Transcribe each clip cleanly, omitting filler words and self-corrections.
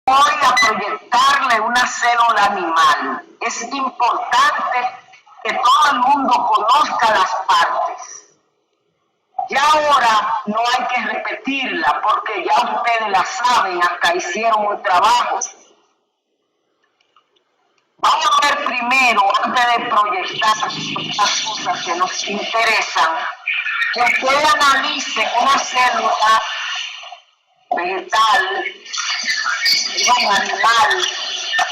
Voy a proyectarle una célula animal. Es importante que todo el mundo conozca las partes. Ya ahora no hay que repetirla porque ya ustedes la saben, hasta hicieron un trabajo. Vamos a ver primero, antes de proyectar las cosas que nos interesan, que usted analice una célula vegetal, un animal,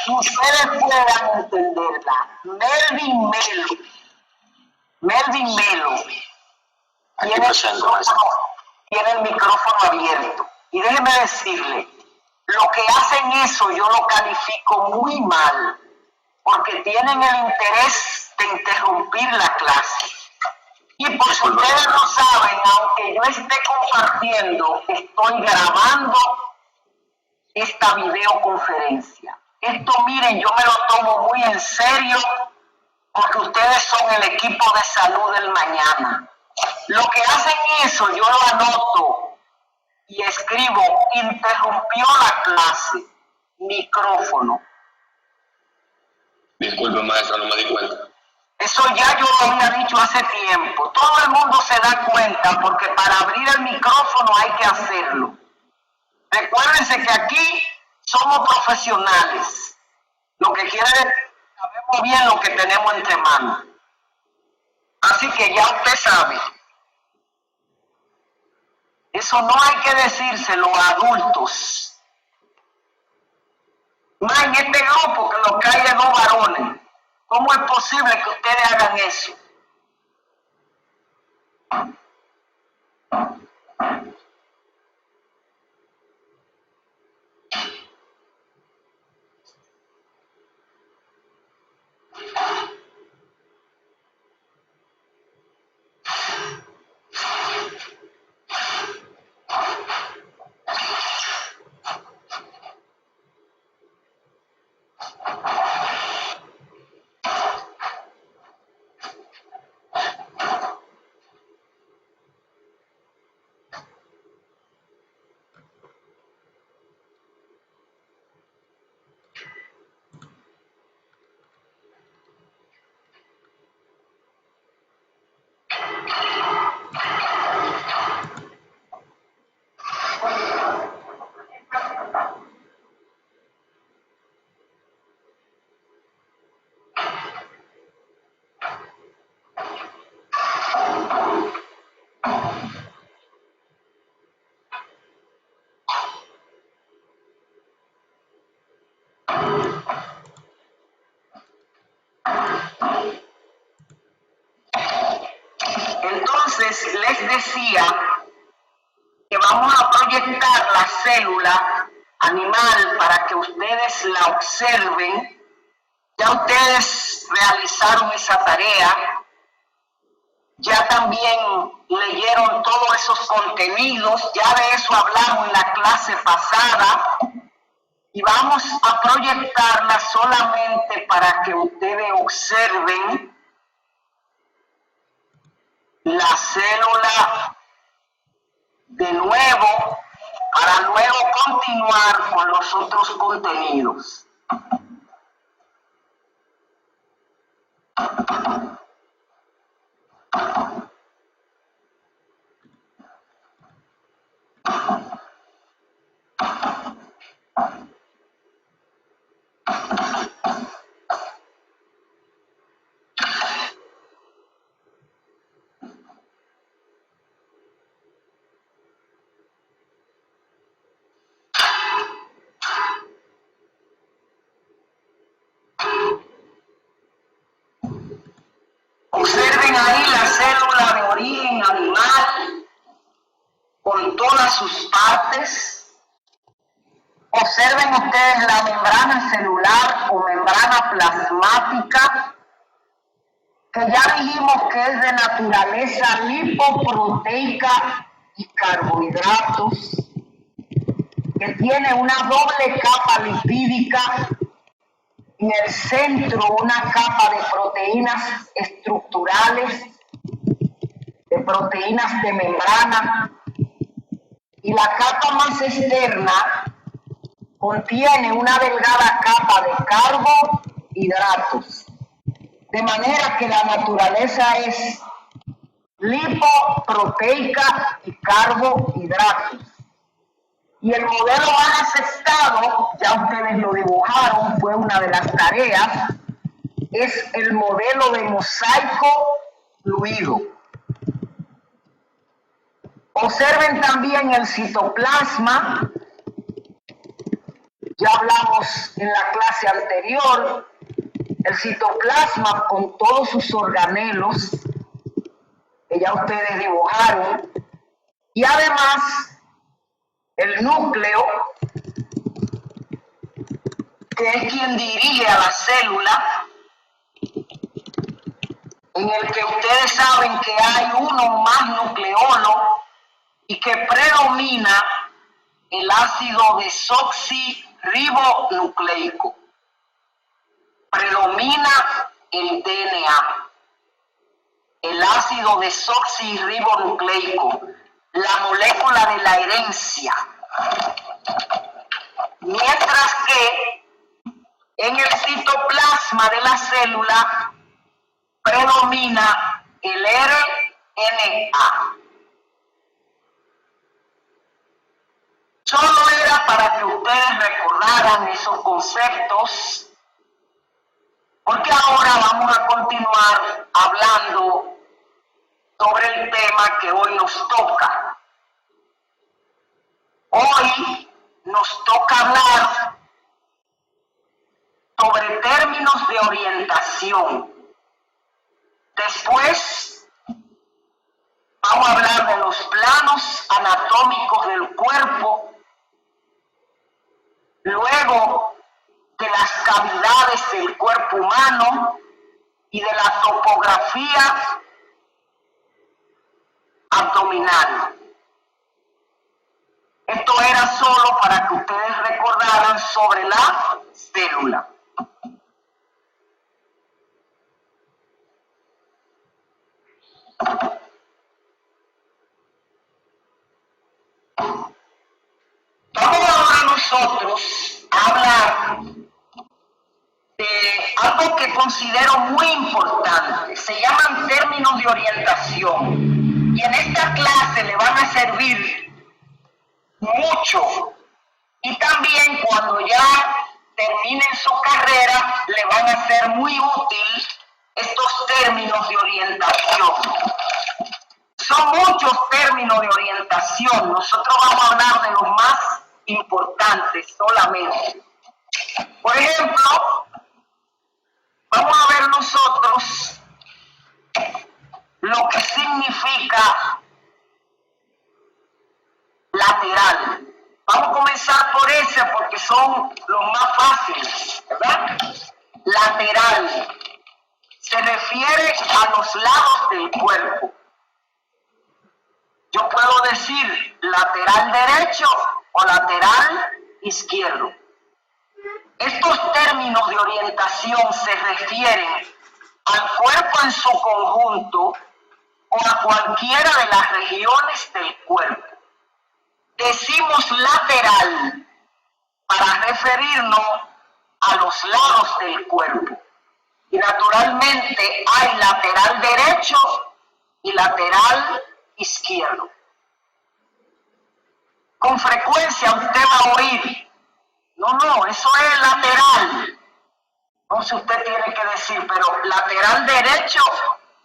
que ustedes puedan entenderla. Melvin Melo tiene el micrófono abierto. Y déjeme decirle, lo que hacen eso yo lo califico muy mal, porque tienen el interés de interrumpir la clase. Y por si ustedes no saben, aunque yo esté compartiendo, estoy grabando esta videoconferencia. Esto, miren, yo me lo tomo muy en serio, porque ustedes son el equipo de salud del mañana. Lo que hacen eso, yo lo anoto y escribo, interrumpió la clase, micrófono. Disculpe, maestro, no me di cuenta. Eso ya yo lo había dicho hace tiempo. Todo el mundo se da cuenta porque para abrir el micrófono hay que hacerlo. Recuérdense que aquí somos profesionales. Lo que quiere decir que sabemos bien lo que tenemos entre manos. Así que ya usted sabe. Eso no hay que decírselo a adultos. Más en este grupo que lo que hay es 2 varones. ¿Cómo es posible que ustedes hagan eso? Entonces les decía que vamos a proyectar la célula animal para que ustedes la observen. Ya ustedes realizaron esa tarea, ya también leyeron todos esos contenidos, ya de eso hablamos en la clase pasada y vamos a proyectarla solamente para que ustedes observen la célula de nuevo para luego continuar con los otros contenidos. Observen ahí la célula de origen animal con todas sus partes. Observen ustedes la membrana celular o membrana plasmática, que ya dijimos que es de naturaleza lipoproteica y carbohidratos, que tiene una doble capa lipídica. En el centro una capa de proteínas estructurales, de proteínas de membrana, y la capa más externa contiene una delgada capa de carbohidratos, de manera que la naturaleza es lipoproteica y carbohidratos. Y el modelo más aceptado, ya ustedes lo dibujaron, fue una de las tareas, es el modelo de mosaico fluido. Observen también el citoplasma. Ya hablamos en la clase anterior, el citoplasma con todos sus organelos, que ya ustedes dibujaron, y además el núcleo, que es quien dirige a la célula, en el que ustedes saben que hay uno más nucleolo y que predomina el ácido desoxirribonucleico. Predomina el DNA, el ácido desoxirribonucleico, la molécula de la herencia. Mientras que en el citoplasma de la célula predomina el RNA. Solo era para que ustedes recordaran esos conceptos, porque ahora vamos a continuar hablando sobre el tema que hoy nos toca. Hoy nos toca hablar sobre términos de orientación. Después vamos a hablar de los planos anatómicos del cuerpo, luego de las cavidades del cuerpo humano y de la topografía abdominal. Esto era solo para que ustedes recordaran sobre la célula. Vamos ahora nosotros a hablar de algo que considero muy importante. Se llaman términos de orientación. Y en esta clase le van a servir mucho. Y también cuando ya terminen su carrera, le van a ser muy útil estos términos de orientación. Son muchos términos de orientación. Nosotros vamos a hablar de los más importantes solamente. Por ejemplo, vamos a ver nosotros lo que significa lateral. Vamos a comenzar por ese porque son los más fáciles, ¿verdad? Lateral se refiere a los lados del cuerpo. Yo puedo decir lateral derecho o lateral izquierdo. Estos términos de orientación se refieren al cuerpo en su conjunto o a cualquiera de las regiones del cuerpo. Decimos lateral para referirnos a los lados del cuerpo. Y naturalmente hay lateral derecho y lateral izquierdo. Con frecuencia usted va a oír, no, eso es lateral. No sé, usted tiene que decir, pero lateral derecho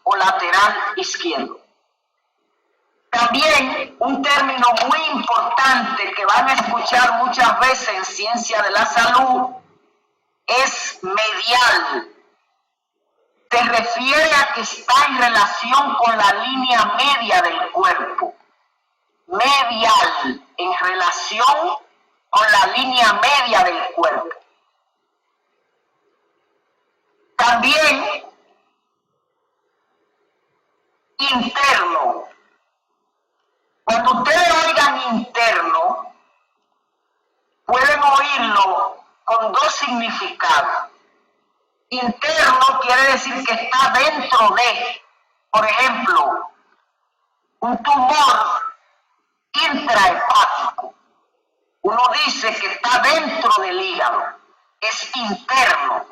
o lateral izquierdo. También un término muy importante que van a escuchar muchas veces en ciencia de la salud es medial. Se refiere a que está en relación con la línea media del cuerpo. Medial, en relación con la línea media del cuerpo. También interno. Cuando ustedes oigan interno, pueden oírlo con dos significados. Interno quiere decir que está dentro de, por ejemplo, un tumor intrahepático. Uno dice que está dentro del hígado, es interno.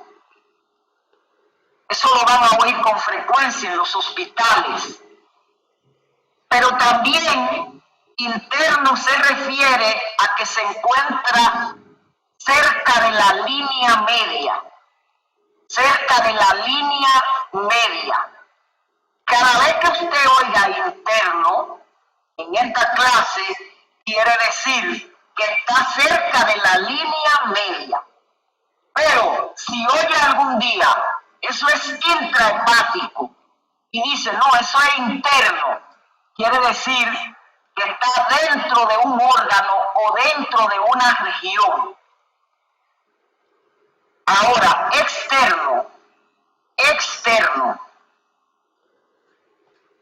Eso lo van a oír con frecuencia en los hospitales. Pero también interno se refiere a que se encuentra cerca de la línea media, cerca de la línea media. Cada vez que usted oiga interno en esta clase, quiere decir que está cerca de la línea media. Pero si oye algún día, eso es intrahepático, y dice, no, eso es interno, quiere decir que está dentro de un órgano o dentro de una región. Ahora, externo,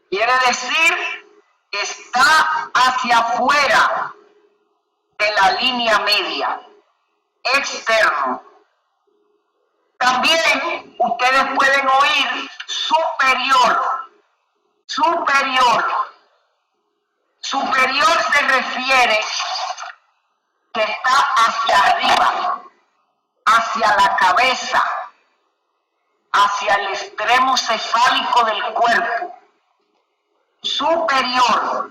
quiere decir que está hacia afuera de la línea media, externo. También ustedes pueden oír superior. Superior se refiere que está hacia arriba, hacia la cabeza, hacia el extremo cefálico del cuerpo. Superior.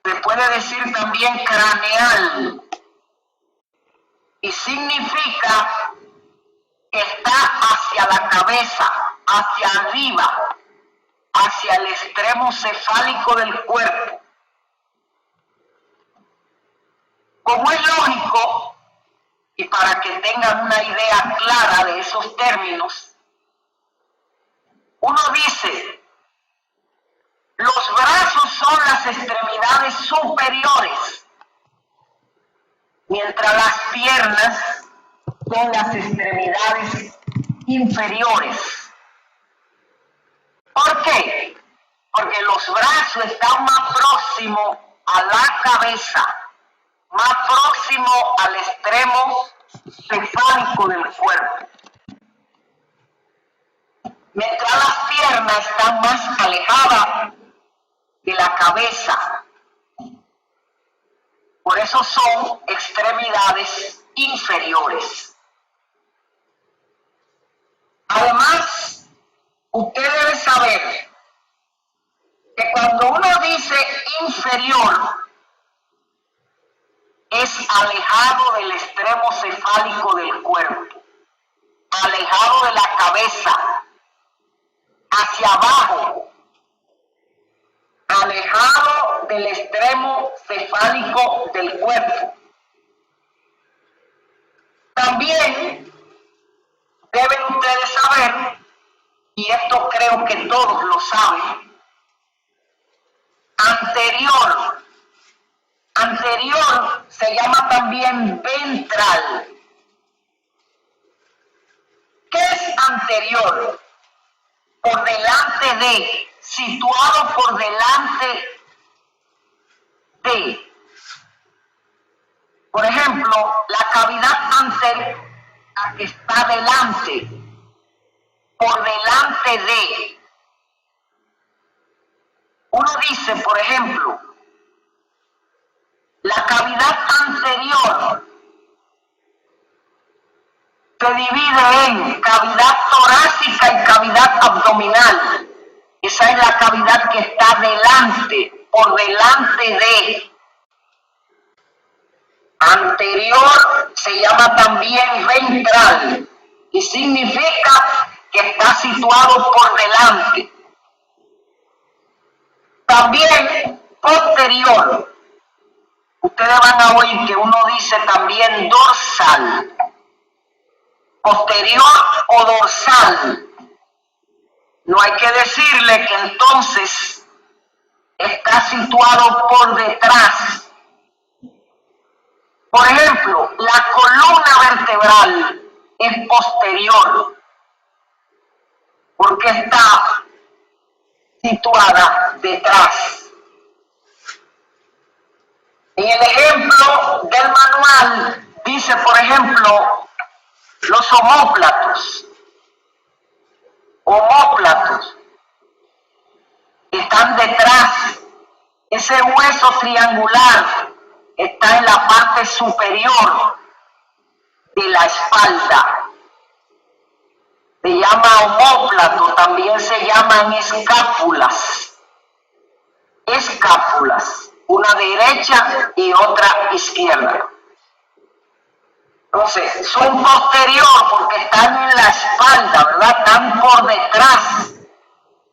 Se puede decir también craneal. Y significa que está hacia la cabeza, hacia arriba, hacia el extremo cefálico del cuerpo. Como es lógico, y para que tengan una idea clara de esos términos, uno dice, los brazos son las extremidades superiores, mientras las piernas son las extremidades inferiores. ¿Por qué? Porque los brazos están más próximos a la cabeza, más próximo al extremo cefálico del cuerpo, mientras las piernas están más alejadas de la cabeza. Por eso son extremidades inferiores. Además, usted debe saber que cuando uno dice inferior, es alejado del extremo cefálico del cuerpo, alejado de la cabeza, hacia abajo, alejado del extremo cefálico del cuerpo. También deben ustedes saber, y esto creo que todos lo saben, anterior se llama también ventral. ¿Qué es anterior? Por delante de, situado por delante de. Por ejemplo, la cavidad anterior, la que está delante, por delante de. Uno dice, por ejemplo, la cavidad anterior se divide en cavidad torácica y cavidad abdominal. Esa es la cavidad que está delante, por delante de. Anterior se llama también ventral y significa que está situado por delante. También posterior. Ustedes van a oír que uno dice también dorsal. Posterior o dorsal. No hay que decirle que entonces está situado por detrás. Por ejemplo, la columna vertebral es posterior porque está situada detrás. En el ejemplo del manual dice, por ejemplo, los omóplatos están detrás, ese hueso triangular está en la parte superior de la espalda. Se llama omóplato, también se llaman escápulas. Escápulas, una derecha y otra izquierda. Entonces, son posterior porque están en la espalda, ¿verdad? Están por detrás.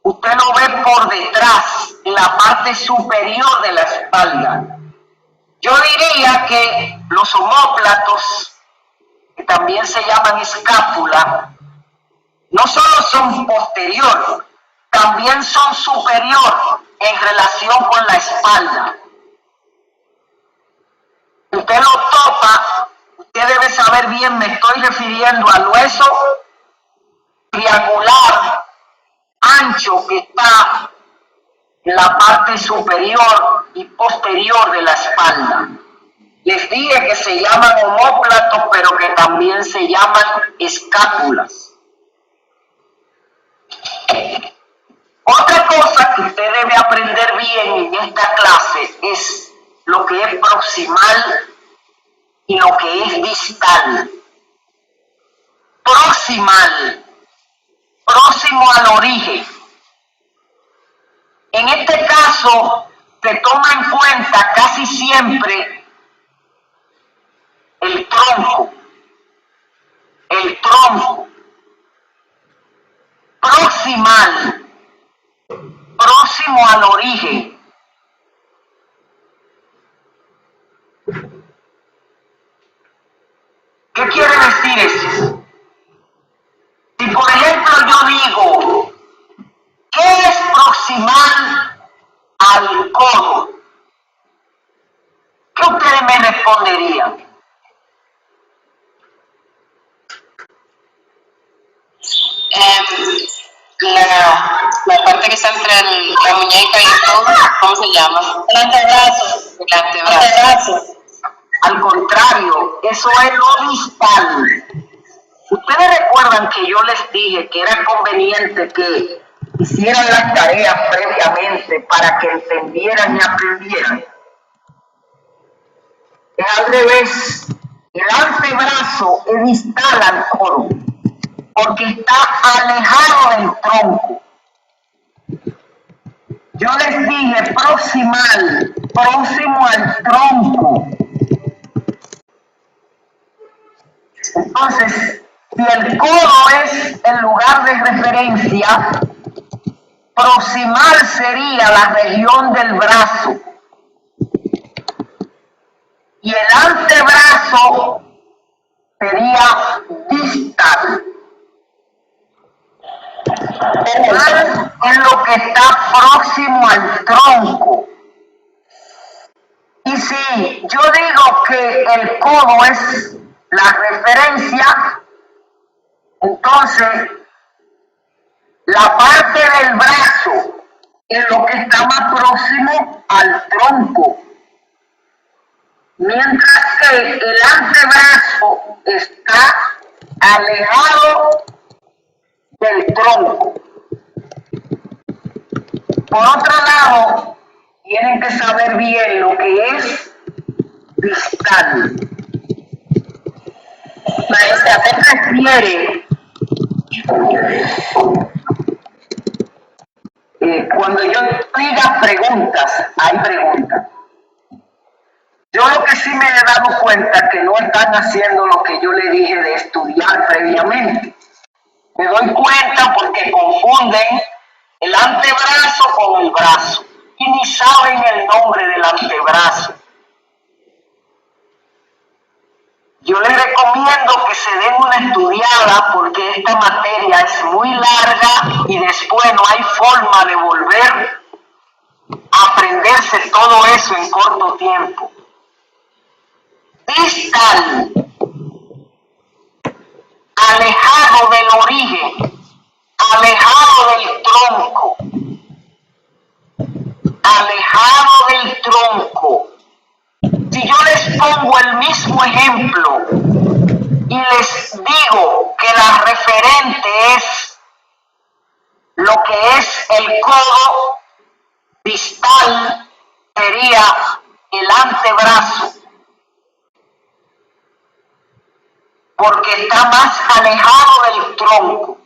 Usted lo ve por detrás, en la parte superior de la espalda. Yo diría que los omóplatos, que también se llaman escápula, no solo son posterior, también son superior en relación con la espalda. Usted lo topa, usted debe saber bien, me estoy refiriendo al hueso triangular ancho que está en la parte superior y posterior de la espalda. Les dije que se llaman omóplatos, pero que también se llaman escápulas. Otra cosa que usted debe aprender bien en esta clase es lo que es proximal y lo que es distal. Proximal, próximo al origen. En este caso se toma en cuenta casi siempre el tronco. El tronco. Proximal, próximo al origen. ¿Qué quiere decir eso? Si por ejemplo yo digo, ¿qué es proximal al codo? ¿Qué ustedes me responderían? La parte que está entre la muñeca y el codo, ¿cómo se llama? El antebrazo. El antebrazo. Al contrario, eso es lo distal. Ustedes recuerdan que yo les dije que era conveniente que hicieran las tareas previamente para que entendieran y aprendieran. Es al revés. El antebrazo es distal al codo, porque está alejado del tronco. Yo les dije proximal, próximo al tronco. Entonces, si el codo es el lugar de referencia, proximal sería la región del brazo. Y el antebrazo sería distal. Es lo que está próximo al tronco. Y si yo digo que el codo es la referencia, entonces la parte del brazo es lo que está más próximo al tronco, mientras que el antebrazo está alejado del tronco. Por otro lado, tienen que saber bien lo que es distal. Maestra, ¿a qué se refiere cuando yo diga preguntas? Hay preguntas. Yo lo que sí me he dado cuenta que no están haciendo lo que yo le dije de estudiar previamente. Me doy cuenta porque confunden el antebrazo con el brazo y ni saben el nombre del antebrazo. Yo les recomiendo que se den una estudiada porque esta materia es muy larga y después no hay forma de volver a aprenderse todo eso en corto tiempo. Distal, alejado del origen, alejado del tronco, alejado del tronco. Si yo les pongo el mismo ejemplo y les digo que la referente es lo que es el codo, distal sería el antebrazo, porque está más alejado del tronco.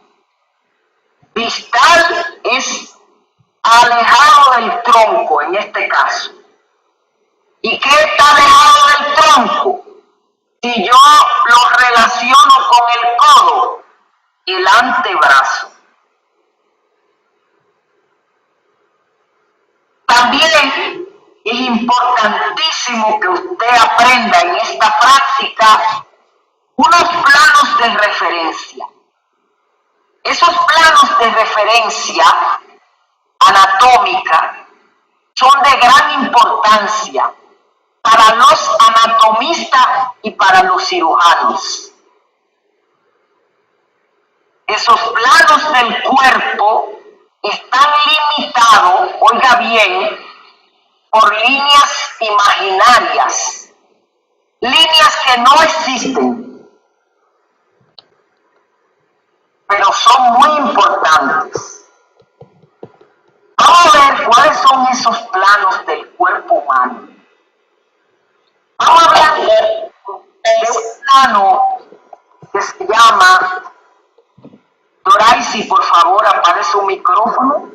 Distal es alejado del tronco en este caso. ¿Y qué está alejado del tronco? Si yo lo relaciono con el codo, el antebrazo. También es importantísimo que usted aprenda en esta práctica unos planos de referencia. Esos planos de referencia anatómica son de gran importancia para los anatomistas y para los cirujanos. Esos planos del cuerpo están limitados, oiga bien, por líneas imaginarias, líneas que no existen, pero son muy importantes. Vamos a ver cuáles son esos planos del cuerpo humano. Vamos a hablar de un plano que se llama, Doraisi, por favor, aparece un micrófono.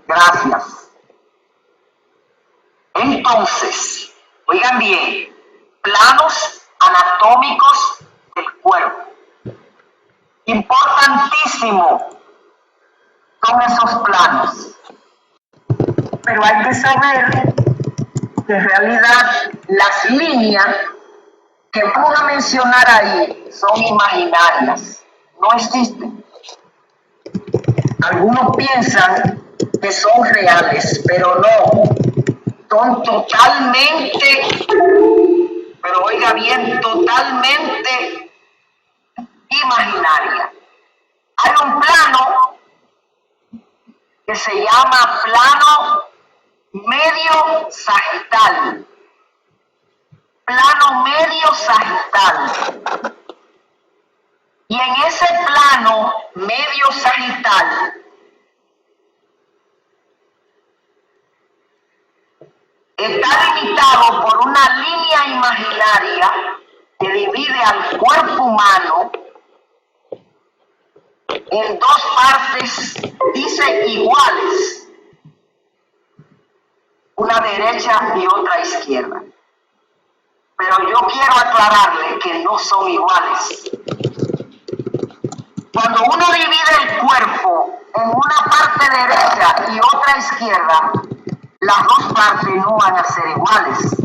Gracias. Entonces, oigan bien, planos anatómicos del cuerpo. Importantísimo son esos planos. Pero hay que saber que en realidad las líneas que vamos a mencionar ahí son imaginarias, no existen. Algunos piensan que son reales, pero no, son totalmente, pero oiga bien, totalmente imaginarias. Hay un plano que se llama plano medio sagital. Plano medio sagital. Y en ese plano medio sagital está limitado por una línea imaginaria que divide al cuerpo humano en dos partes, dice, iguales, una derecha y otra izquierda. Pero yo quiero aclararle que no son iguales. Cuando uno divide el cuerpo en una parte derecha y otra izquierda, las dos partes no van a ser iguales.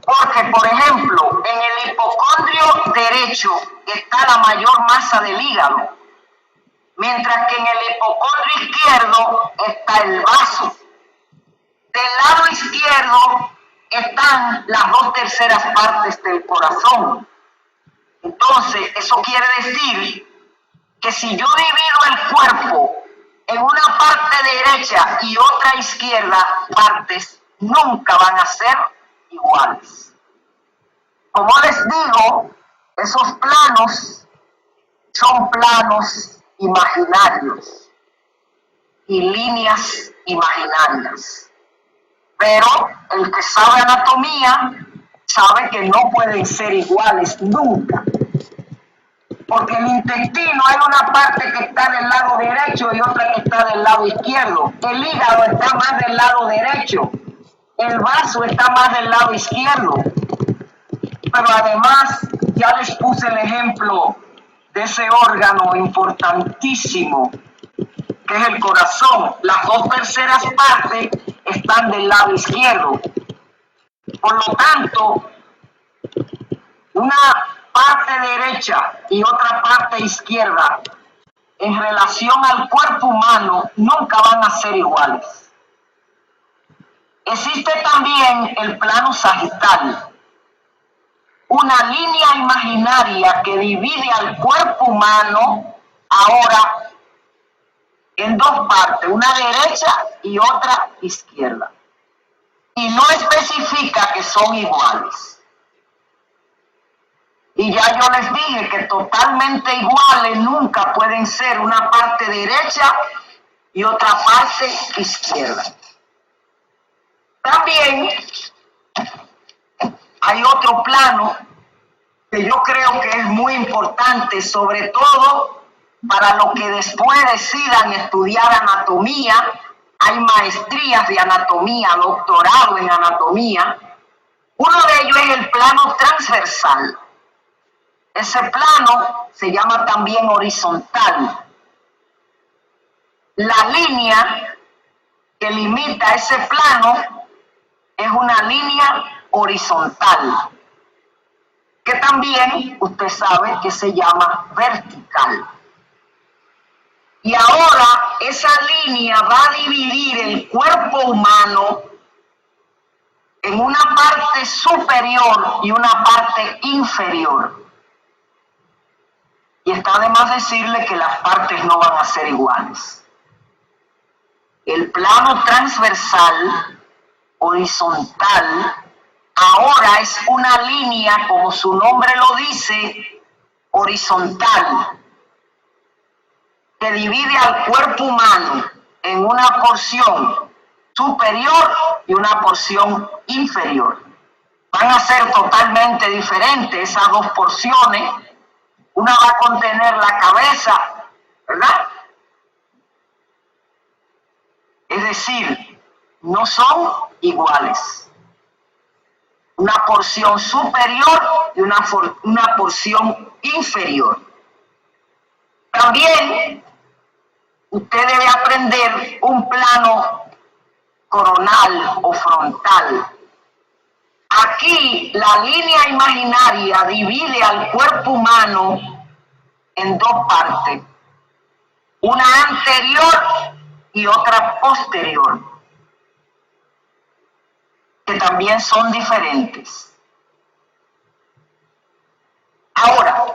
Porque, por ejemplo, en el hipocondrio derecho está la mayor masa del hígado, mientras que en el hipocondrio izquierdo está el vaso. Del lado izquierdo están las 2/3 partes del corazón. Entonces, eso quiere decir que si yo divido el cuerpo en una parte derecha y otra izquierda, partes nunca van a ser iguales. Como les digo, esos planos son planos imaginarios y líneas imaginarias. Pero el que sabe anatomía sabe que no pueden ser iguales nunca. Porque el intestino hay una parte que está del lado derecho y otra que está del lado izquierdo. El hígado está más del lado derecho. El vaso está más del lado izquierdo. Pero además, ya les puse el ejemplo de ese órgano importantísimo que es el corazón. Las 2/3 partes están del lado izquierdo. Por lo tanto, una parte derecha y otra parte izquierda en relación al cuerpo humano nunca van a ser iguales. Existe también el plano sagital, una línea imaginaria que divide al cuerpo humano ahora en dos partes, una derecha y otra izquierda. Y no especifica que son iguales. Y ya yo les dije que totalmente iguales nunca pueden ser una parte derecha y otra parte izquierda. También hay otro plano que yo creo que es muy importante, sobre todo para los que después decidan estudiar anatomía. Hay maestrías de anatomía, doctorado en anatomía. Uno de ellos es el plano transversal. Ese plano se llama también horizontal. La línea que limita ese plano es una línea horizontal, que también usted sabe que se llama vertical. Y ahora esa línea va a dividir el cuerpo humano en una parte superior y una parte inferior. Y está de más decirle que las partes no van a ser iguales. El plano transversal, horizontal, ahora es una línea, como su nombre lo dice, horizontal, que divide al cuerpo humano en una porción superior y una porción inferior. Van a ser totalmente diferentes esas dos porciones. Una va a contener la cabeza, ¿verdad? Es decir, no son iguales. Una porción superior y una porción inferior. También usted debe aprender un plano coronal o frontal. Aquí la línea imaginaria divide al cuerpo humano en dos partes, una anterior y otra posterior, que también son diferentes. Ahora,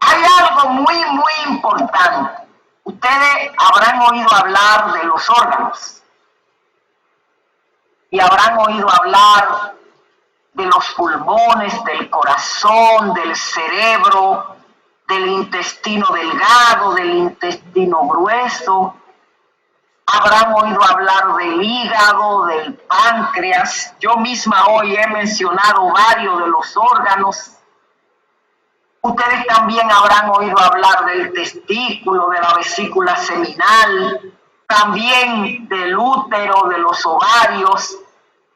hay algo muy importante. Ustedes habrán oído hablar de los órganos y habrán oído hablar de los pulmones, del corazón, del cerebro, del intestino delgado, del intestino grueso. Habrán oído hablar del hígado, del páncreas. Yo misma hoy he mencionado varios de los órganos. Ustedes también habrán oído hablar del testículo, de la vesícula seminal, también del útero, de los ovarios,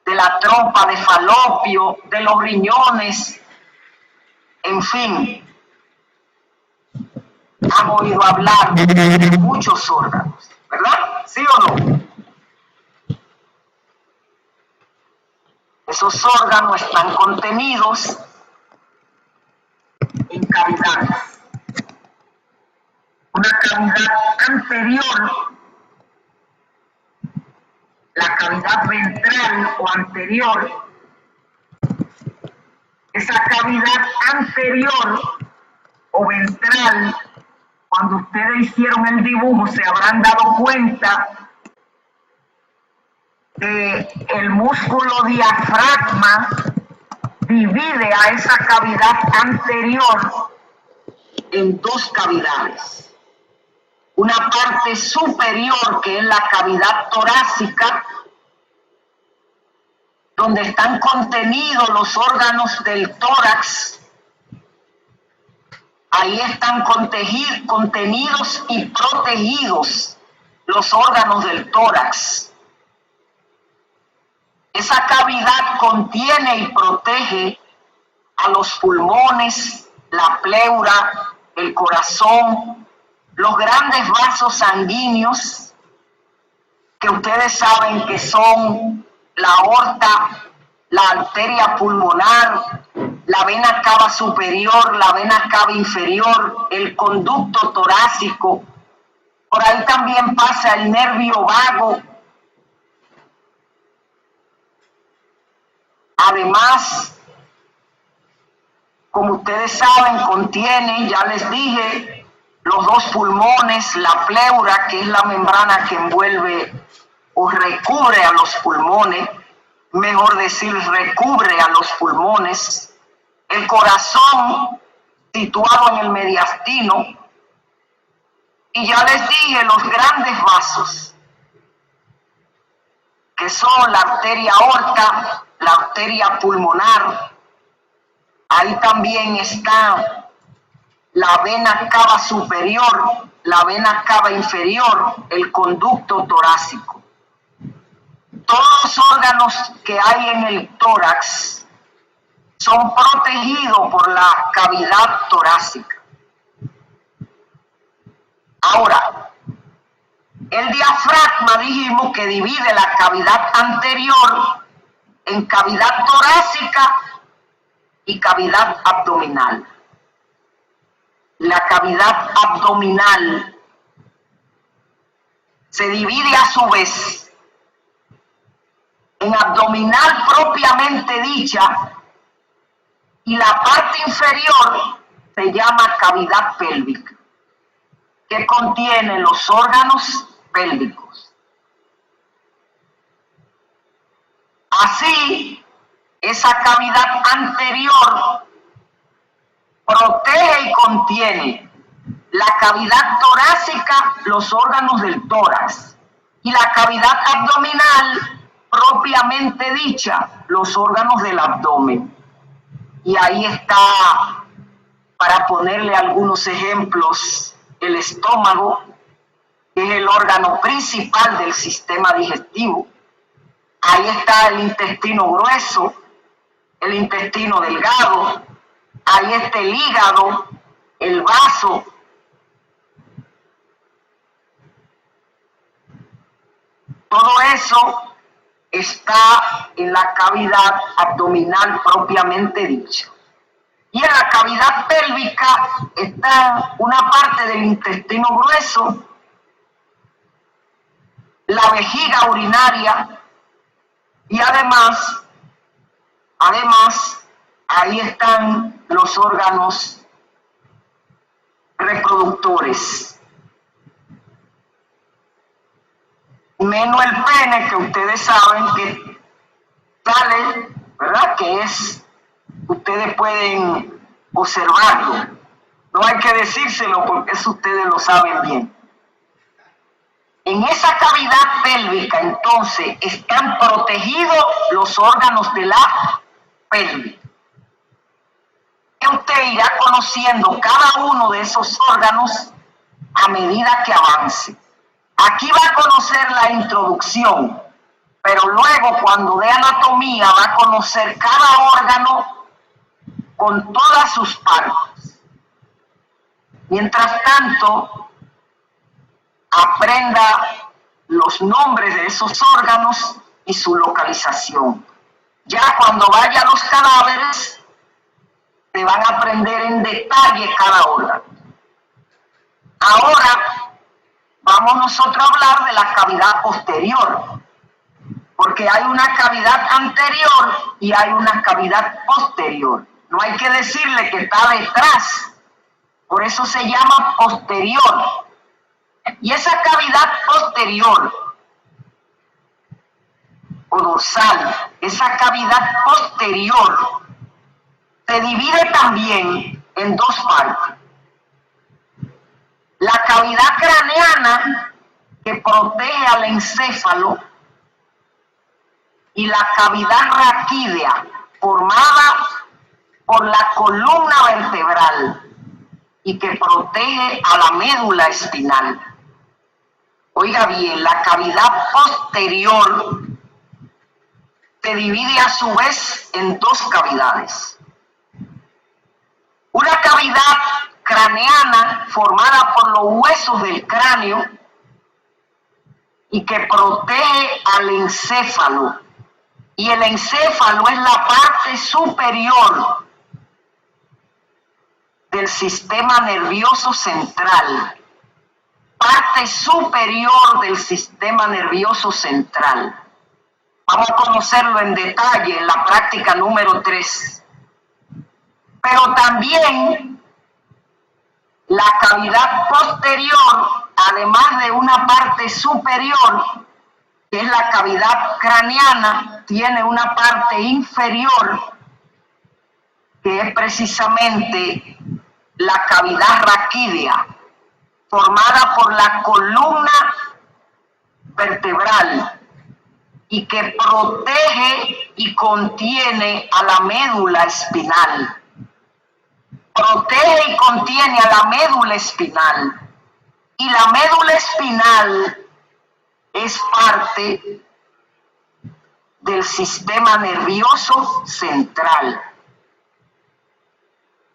de la trompa de Falopio, de los riñones, en fin. Han oído hablar de muchos órganos, ¿verdad? ¿Sí o no? Esos órganos están contenidos en cavidades. Una cavidad anterior, la cavidad ventral o anterior, esa cavidad anterior o ventral, cuando ustedes hicieron el dibujo se habrán dado cuenta que el músculo diafragma divide a esa cavidad anterior en dos cavidades. Una parte superior, que es la cavidad torácica, donde están contenidos los órganos del tórax. Ahí están contenidos y protegidos los órganos del tórax. Esa cavidad contiene y protege a los pulmones, la pleura, el corazón, los grandes vasos sanguíneos, que ustedes saben que son la aorta, la arteria pulmonar, la vena cava superior, la vena cava inferior, el conducto torácico. Por ahí también pasa el nervio vago. Además, como ustedes saben, contiene, ya les dije, los dos pulmones, la pleura, que es la membrana que envuelve o recubre a los pulmones, mejor decir, recubre a los pulmones, el corazón situado en el mediastino, y ya les dije, los grandes vasos. que son la arteria aorta, la arteria pulmonar. Ahí también está la vena cava superior, la vena cava inferior, el conducto torácico. Todos los órganos que hay en el tórax son protegidos por la cavidad torácica. Ahora, el diafragma dijimos que divide la cavidad anterior en cavidad torácica y cavidad abdominal. La cavidad abdominal se divide a su vez en abdominal propiamente dicha y la parte inferior se llama cavidad pélvica, que contiene los órganos pélvicos. Así, esa cavidad anterior protege y contiene la cavidad torácica, los órganos del tórax, y la cavidad abdominal propiamente dicha, los órganos del abdomen. Y ahí está, para ponerle algunos ejemplos, el estómago, que es el órgano principal del sistema digestivo. Ahí está el intestino grueso, el intestino delgado, ahí está el hígado, el vaso. Todo eso está en la cavidad abdominal propiamente dicha. Y en la cavidad pélvica está una parte del intestino grueso, la vejiga urinaria y además ahí están los órganos reproductores. Menos el pene, que ustedes saben que sale, ¿verdad? Que es, ustedes pueden observarlo. No hay que decírselo porque eso ustedes lo saben bien. En esa cavidad pélvica, entonces, están protegidos los órganos de la pelvis. Usted irá conociendo cada uno de esos órganos a medida que avance. Aquí va a conocer la introducción, pero luego cuando de anatomía va a conocer cada órgano con todas sus partes. Mientras tanto, aprenda los nombres de esos órganos y su localización. Ya cuando vaya a los cadáveres, te van a aprender en detalle cada órgano. Ahora vamos nosotros a hablar de la cavidad posterior, porque hay una cavidad anterior y hay una cavidad posterior. No hay que decirle que está detrás, por eso se llama posterior. Y esa cavidad posterior o dorsal, esa cavidad posterior se divide también en dos partes. La cavidad craneana, que protege al encéfalo, y la cavidad raquídea, formada por la columna vertebral y que protege a la médula espinal. Oiga bien, la cavidad posterior se divide a su vez en dos cavidades. Una cavidad craneana formada por los huesos del cráneo y que protege al encéfalo. Y el encéfalo es la parte superior del sistema nervioso central. Parte superior del sistema nervioso central. Vamos a conocerlo en detalle en la práctica número 3. Pero también la cavidad posterior, además de una parte superior, que es la cavidad craneana, tiene una parte inferior, que es precisamente la cavidad raquídea, formada por la columna vertebral y que protege y contiene a la médula espinal. Protege y contiene a la médula espinal. Y la médula espinal es parte del sistema nervioso central.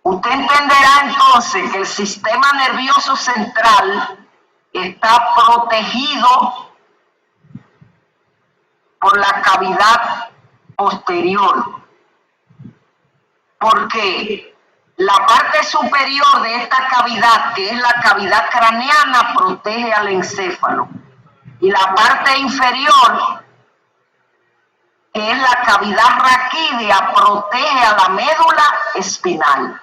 Usted entenderá entonces que el sistema nervioso central está protegido por la cavidad posterior, porque la parte superior de esta cavidad, que es la cavidad craneana, protege al encéfalo, y la parte inferior, que es la cavidad raquídea, protege a la médula espinal.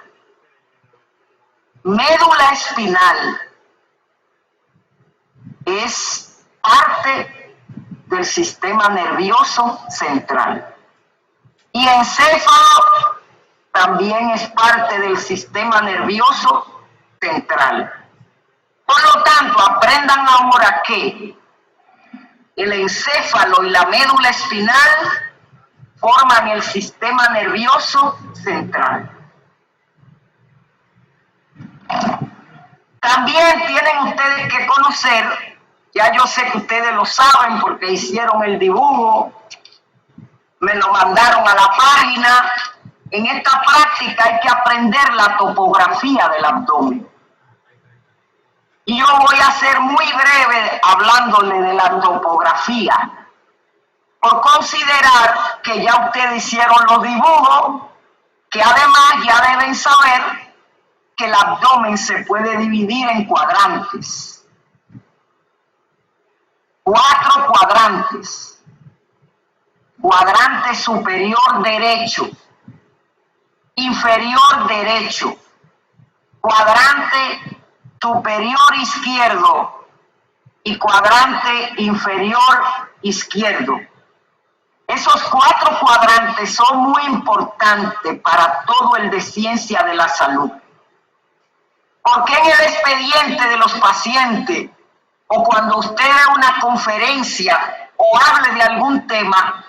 Médula espinal es parte del sistema nervioso central. Y encéfalo también es parte del sistema nervioso central. Por lo tanto, aprendan ahora que el encéfalo y la médula espinal forman el sistema nervioso central. También tienen ustedes que conocer, ya yo sé que ustedes lo saben porque hicieron el dibujo, me lo mandaron a la página. En esta práctica hay que aprender la topografía del abdomen. Y yo voy a ser muy breve hablándole de la topografía, por considerar que ya ustedes hicieron los dibujos, que además ya deben saber que el abdomen se puede dividir en cuadrantes. 4 cuadrantes. Cuadrante superior derecho, inferior derecho, cuadrante superior izquierdo y cuadrante inferior izquierdo. Esos 4 cuadrantes son muy importantes para todo el de ciencia de la salud. Porque en el expediente de los pacientes, o cuando usted dé una conferencia o hable de algún tema,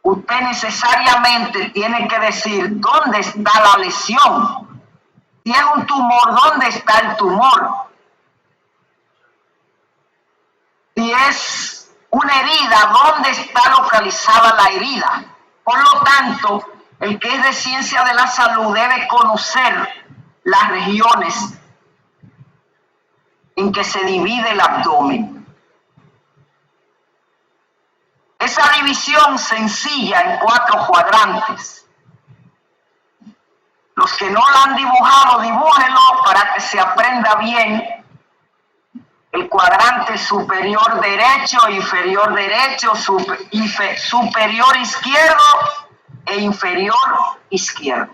usted necesariamente tiene que decir dónde está la lesión. Si es un tumor, ¿dónde está el tumor? Si es una herida, ¿dónde está localizada la herida? Por lo tanto, el que es de ciencia de la salud debe conocer las regiones en que se divide el abdomen. Esa división sencilla en 4 cuadrantes. Los que no la han dibujado, dibújenlo para que se aprenda bien el cuadrante superior derecho, inferior derecho, superior izquierdo e inferior izquierdo.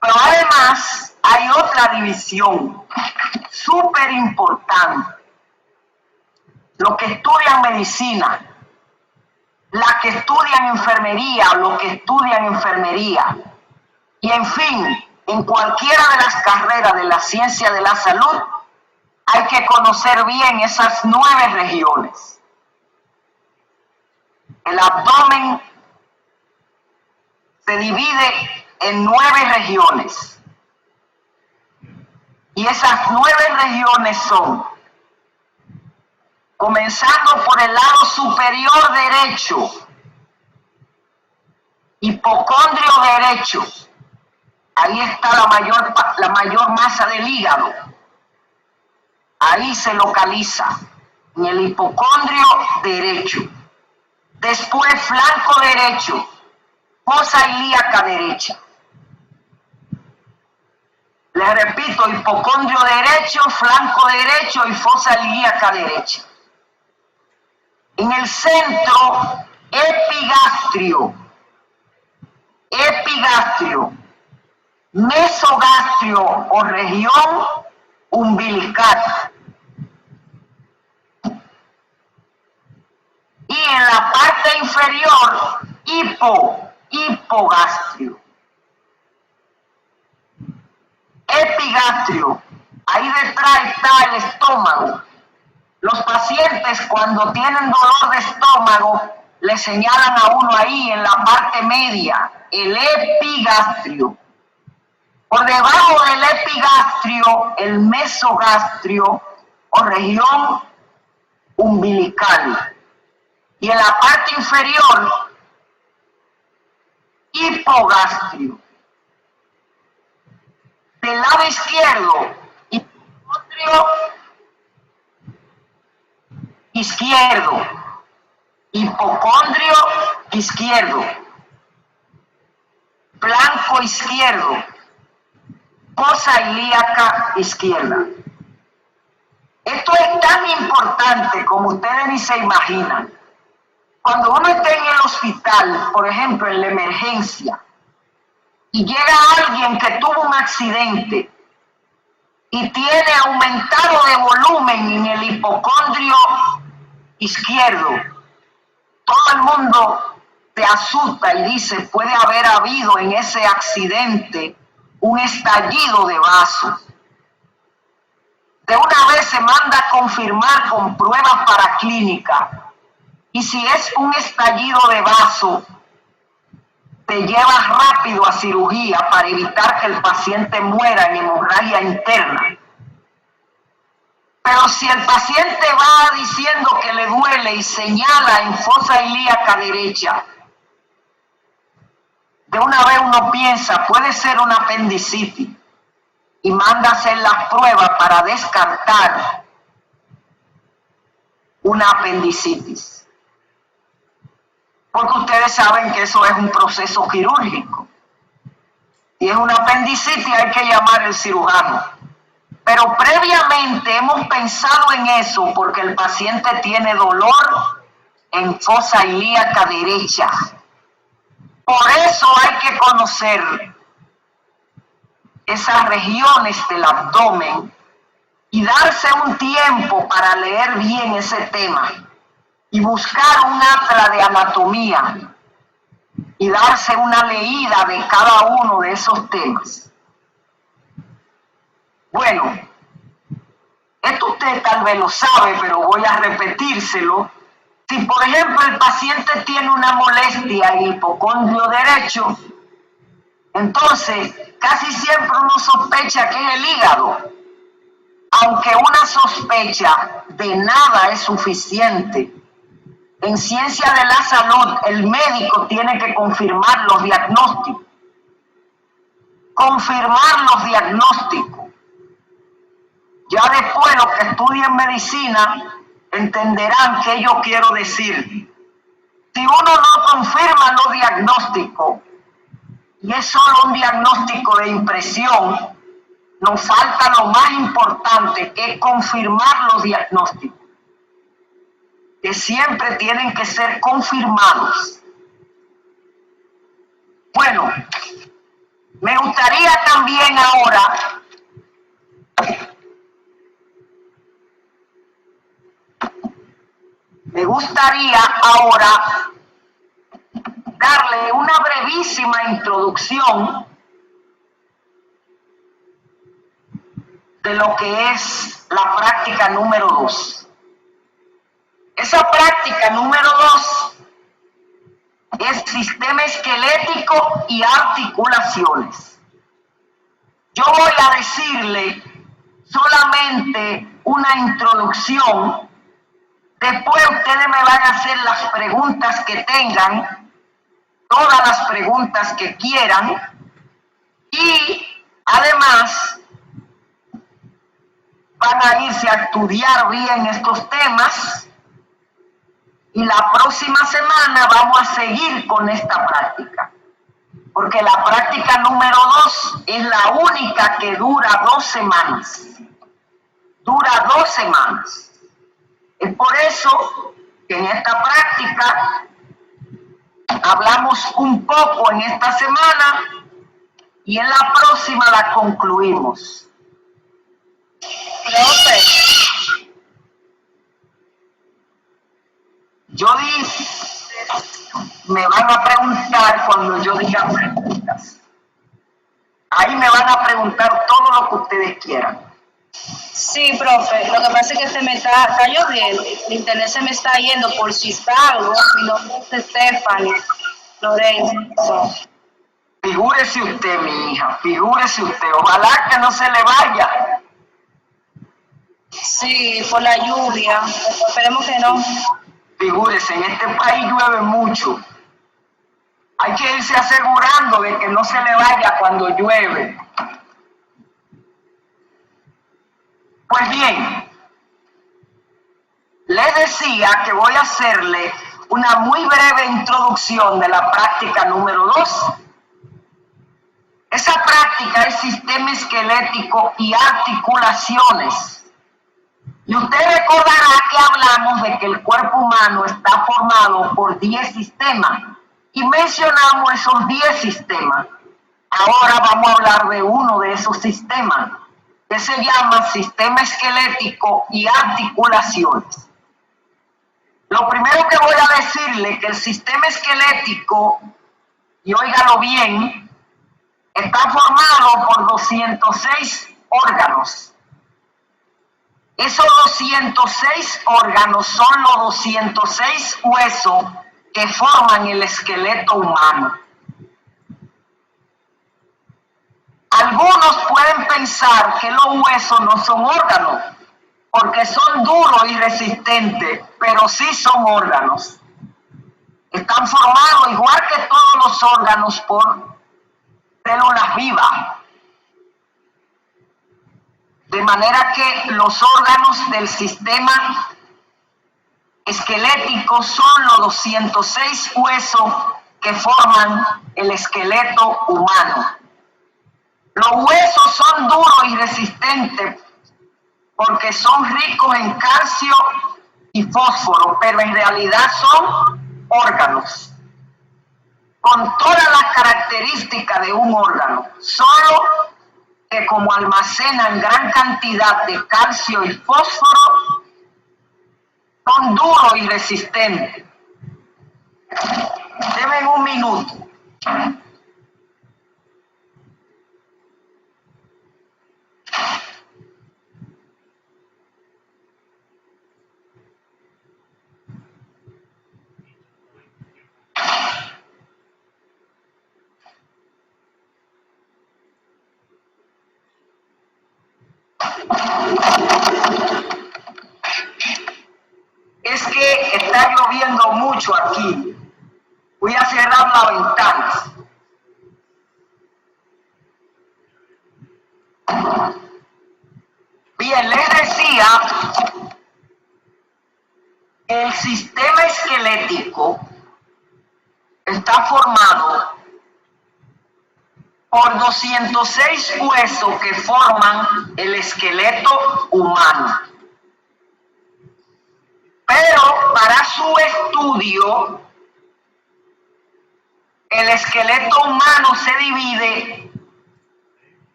Pero además hay otra división súper importante. Los que estudian medicina, las que estudian enfermería, los que estudian enfermería, y en fin, en cualquiera de las carreras de la ciencia de la salud, hay que conocer bien esas 9 regiones. El abdomen se divide en 9 regiones. Y esas 9 regiones son, comenzando por el lado superior derecho, hipocondrio derecho. Ahí está la mayor masa del hígado. Ahí se localiza, en el hipocondrio derecho. Después, flanco derecho, fosa ilíaca derecha. Les repito, hipocondrio derecho, flanco derecho y fosa ilíaca derecha. En el centro, epigastrio, mesogastrio o región umbilical. Y en la parte inferior, hipogastrio. Epigastrio, ahí detrás está el estómago. Los pacientes cuando tienen dolor de estómago le señalan a uno ahí en la parte media, el epigastrio. Por debajo del epigastrio, el mesogastrio o región umbilical. Y en la parte inferior, hipogastrio. Del lado izquierdo, hipocondrio izquierdo, hipocondrio izquierdo, blanco izquierdo, fosa ilíaca izquierda. Esto es tan importante como ustedes ni se imaginan. Cuando uno está en el hospital, por ejemplo, en la emergencia, y llega alguien que tuvo un accidente y tiene aumentado de volumen en el hipocondrio izquierdo, todo el mundo se asusta y dice, puede haber habido en ese accidente un estallido de vaso. De una vez se manda a confirmar con pruebas paraclínicas. Y si es un estallido de vaso, te llevas rápido a cirugía para evitar que el paciente muera en hemorragia interna. Pero si el paciente va diciendo que le duele y señala en fosa ilíaca derecha, de una vez uno piensa, puede ser una apendicitis, y manda a hacer las pruebas para descartar una apendicitis. Porque ustedes saben que eso es un proceso quirúrgico. Si es una apendicitis hay que llamar al cirujano. Pero previamente hemos pensado en eso porque el paciente tiene dolor en fosa ilíaca derecha. Por eso hay que conocer esas regiones del abdomen y darse un tiempo para leer bien ese tema y buscar un atlas de anatomía y darse una leída de cada uno de esos temas. Bueno, esto usted tal vez lo sabe, pero voy a repetírselo. Si por ejemplo el paciente tiene una molestia en el hipocondrio derecho, entonces casi siempre uno sospecha que es el hígado, aunque una sospecha de nada es suficiente. En ciencia de la salud, el médico tiene que confirmar los diagnósticos. Confirmar los diagnósticos. Ya después los que estudien medicina entenderán qué yo quiero decir. Si uno no confirma los diagnósticos y es solo un diagnóstico de impresión, nos falta lo más importante, que es confirmar los diagnósticos, que siempre tienen que ser confirmados. Bueno, me gustaría también ahora darle una brevísima introducción de lo que es la práctica número 2. Esa práctica número 2 es sistema esquelético y articulaciones. Yo voy a decirle solamente una introducción. Después ustedes me van a hacer las preguntas que tengan, todas las preguntas que quieran, y además van a irse a estudiar bien estos temas, y la próxima semana vamos a seguir con esta práctica, porque la práctica número 2 es la única que dura 2 semanas. Dura 2 semanas. Es por eso que en esta práctica hablamos un poco en esta semana y en la próxima la concluimos. Yo dije, me van a preguntar cuando yo diga preguntas. Ahí me van a preguntar todo lo que ustedes quieran. Sí, profe, lo que pasa es que está lloviendo, el internet se me está yendo por si salgo, mi nombre es Stephanie Lorenzo. Figúrese usted, mi hija, figúrese usted. Ojalá que no se le vaya. Sí, por la lluvia, esperemos que no. Figúrese, en este país llueve mucho. Hay que irse asegurando de que no se le vaya cuando llueve. Pues bien, les decía que voy a hacerle una muy breve introducción de la práctica número 2. Esa práctica es sistema esquelético y articulaciones. Y usted recordará que hablamos de que el cuerpo humano está formado por 10 sistemas y mencionamos esos 10 sistemas. Ahora vamos a hablar de uno de esos sistemas, que se llama sistema esquelético y articulaciones. Lo primero que voy a decirle es que el sistema esquelético, y óigalo bien, está formado por 206 órganos. Esos 206 órganos son los 206 huesos que forman el esqueleto humano. Algunos pueden pensar que los huesos no son órganos, porque son duros y resistentes, pero sí son órganos. Están formados igual que todos los órganos por células vivas. De manera que los órganos del sistema esquelético son los 206 huesos que forman el esqueleto humano. Los huesos son duros y resistentes porque son ricos en calcio y fósforo, pero en realidad son órganos, con todas las características de un órgano, solo que como almacenan gran cantidad de calcio y fósforo, son duros y resistentes. Deme un minuto. Es que está lloviendo mucho aquí. Voy a cerrar las ventanas. Bien, les decía, el sistema esquelético está formado por 206 huesos que forman el esqueleto humano. Pero para su estudio, el esqueleto humano se divide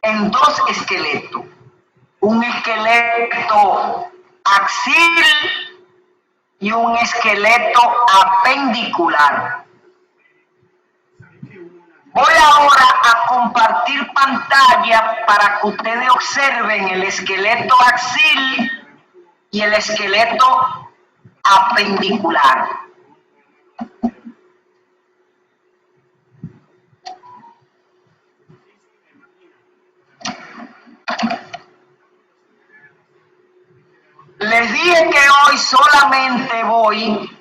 en dos esqueletos. Un esqueleto axil y un esqueleto apendicular. Voy ahora a compartir pantalla para que ustedes observen el esqueleto axil y el esqueleto apendicular. Les dije que hoy solamente voy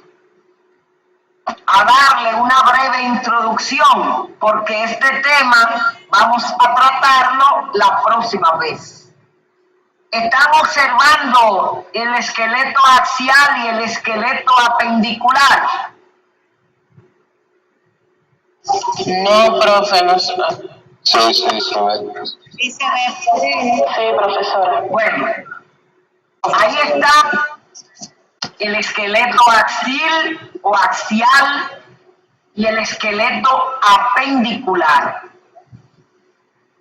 a darle una breve introducción, porque este tema vamos a tratarlo la próxima vez. Están observando el esqueleto axial y el esqueleto apendicular. No, profe, no sé. Sí, profesora. Bueno, ahí está el esqueleto axil o axial y el esqueleto apendicular.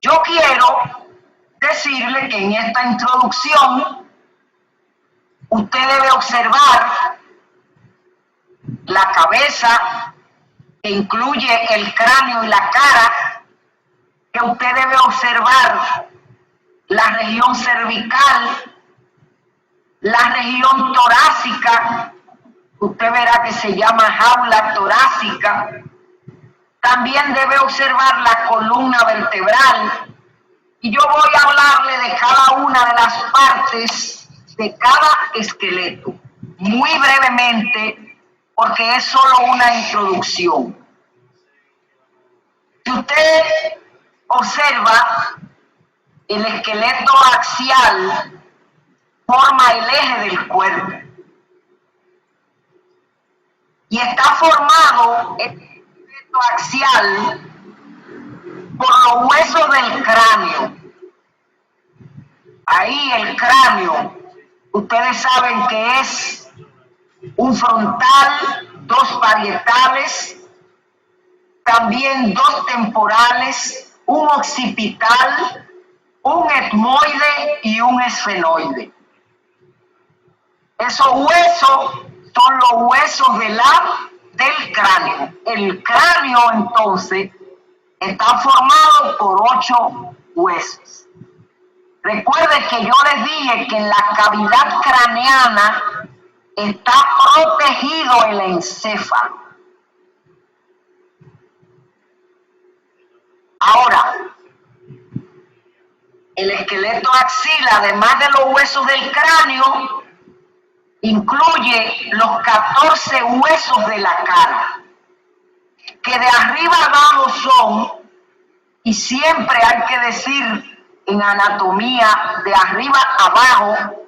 Yo quiero decirle que en esta introducción usted debe observar la cabeza, que incluye el cráneo y la cara, que usted debe observar la región cervical, la región torácica, usted verá que se llama jaula torácica. También debe observar la columna vertebral. Y yo voy a hablarle de cada una de las partes de cada esqueleto, muy brevemente, porque es solo una introducción. Si usted observa, el esqueleto axial forma el eje del cuerpo y está formado el esqueleto axial por los huesos del cráneo. Ahí el cráneo, ustedes saben que es un frontal, dos parietales, también dos temporales, un occipital, un etmoide y un esfenoide. Esos huesos son los huesos del cráneo. El cráneo entonces está formado por 8 huesos. Recuerde que yo les dije que en la cavidad craneana está protegido el encéfalo. Ahora, el esqueleto axial, además de los huesos del cráneo, incluye los 14 huesos de la cara, que de arriba abajo son, y siempre hay que decir en anatomía, de arriba abajo,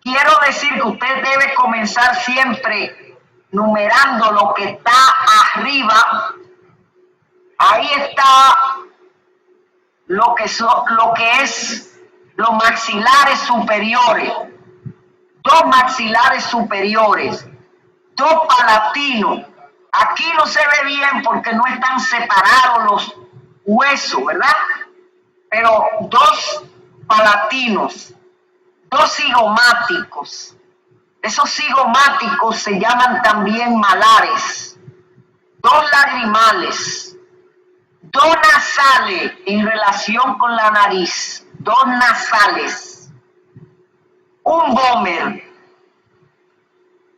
quiero decir que usted debe comenzar siempre numerando lo que está arriba. Ahí está lo que es los maxilares superiores, 2 maxilares superiores, 2 palatinos. Aquí no se ve bien porque no están separados los huesos, ¿verdad? Pero 2 palatinos, 2 cigomáticos. Esos cigomáticos se llaman también malares, 2 lagrimales, 2 nasales en relación con la nariz, 2 nasales, un vómer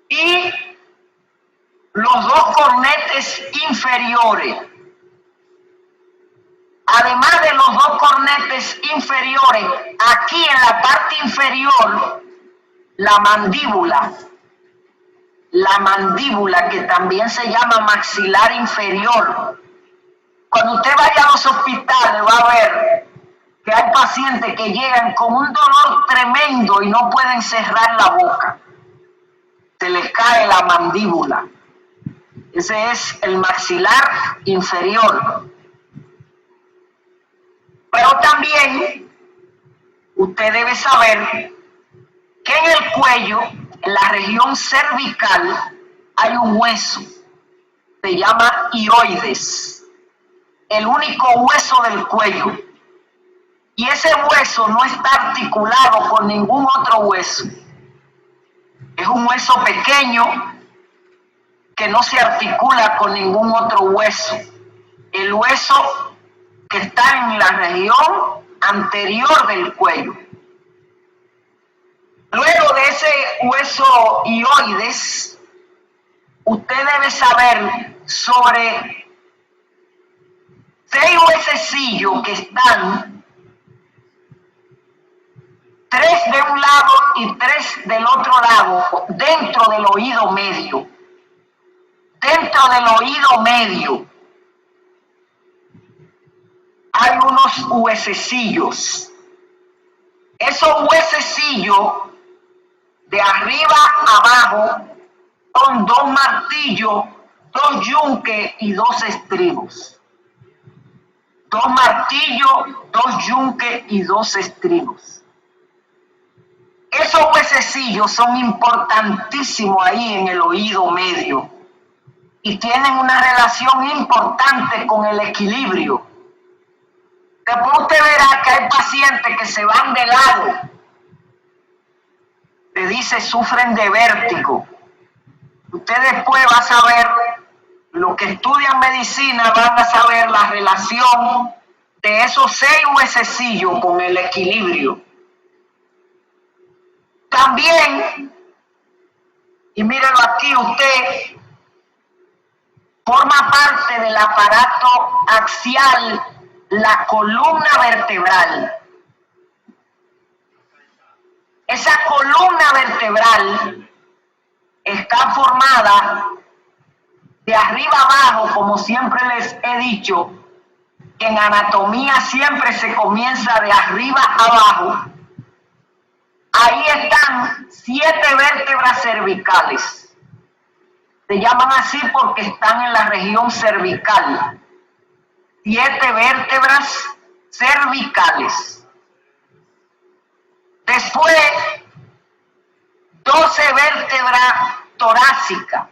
y los 2 cornetes inferiores. Además de los 2 cornetes inferiores, aquí en la parte inferior, la mandíbula que también se llama maxilar inferior. Cuando usted vaya a los hospitales va a ver que hay pacientes que llegan con un dolor tremendo y no pueden cerrar la boca. Se les cae la mandíbula. Ese es el maxilar inferior. Pero también usted debe saber que en el cuello, en la región cervical, hay un hueso. Se llama hioides. El único hueso del cuello. Y ese hueso no está articulado con ningún otro hueso. Es un hueso pequeño que no se articula con ningún otro hueso. El hueso que está en la región anterior del cuello. Luego de ese hueso hioides, usted debe saber sobre 6 huesecillos que están, 3 de un lado y 3 del otro lado, dentro del oído medio. Dentro del oído medio hay unos huesecillos. Esos huesecillos de arriba a abajo son 2 martillos, 2 yunques y 2 estribos. 2 martillos, 2 yunques y 2 estribos. Esos huesecillos son importantísimos ahí en el oído medio y tienen una relación importante con el equilibrio. Después usted verá que hay pacientes que se van de lado. Le dice, sufren de vértigo. Usted después va a saber, los que estudian medicina van a saber la relación de esos 6 huesecillos con el equilibrio. También, y mírelo aquí usted, forma parte del aparato axial la columna vertebral. Esa columna vertebral está formada de arriba abajo, como siempre les he dicho, que en anatomía siempre se comienza de arriba abajo. Ahí están 7 vértebras cervicales. Se llaman así porque están en la región cervical. 7 vértebras cervicales. Después, 12 vértebras torácicas,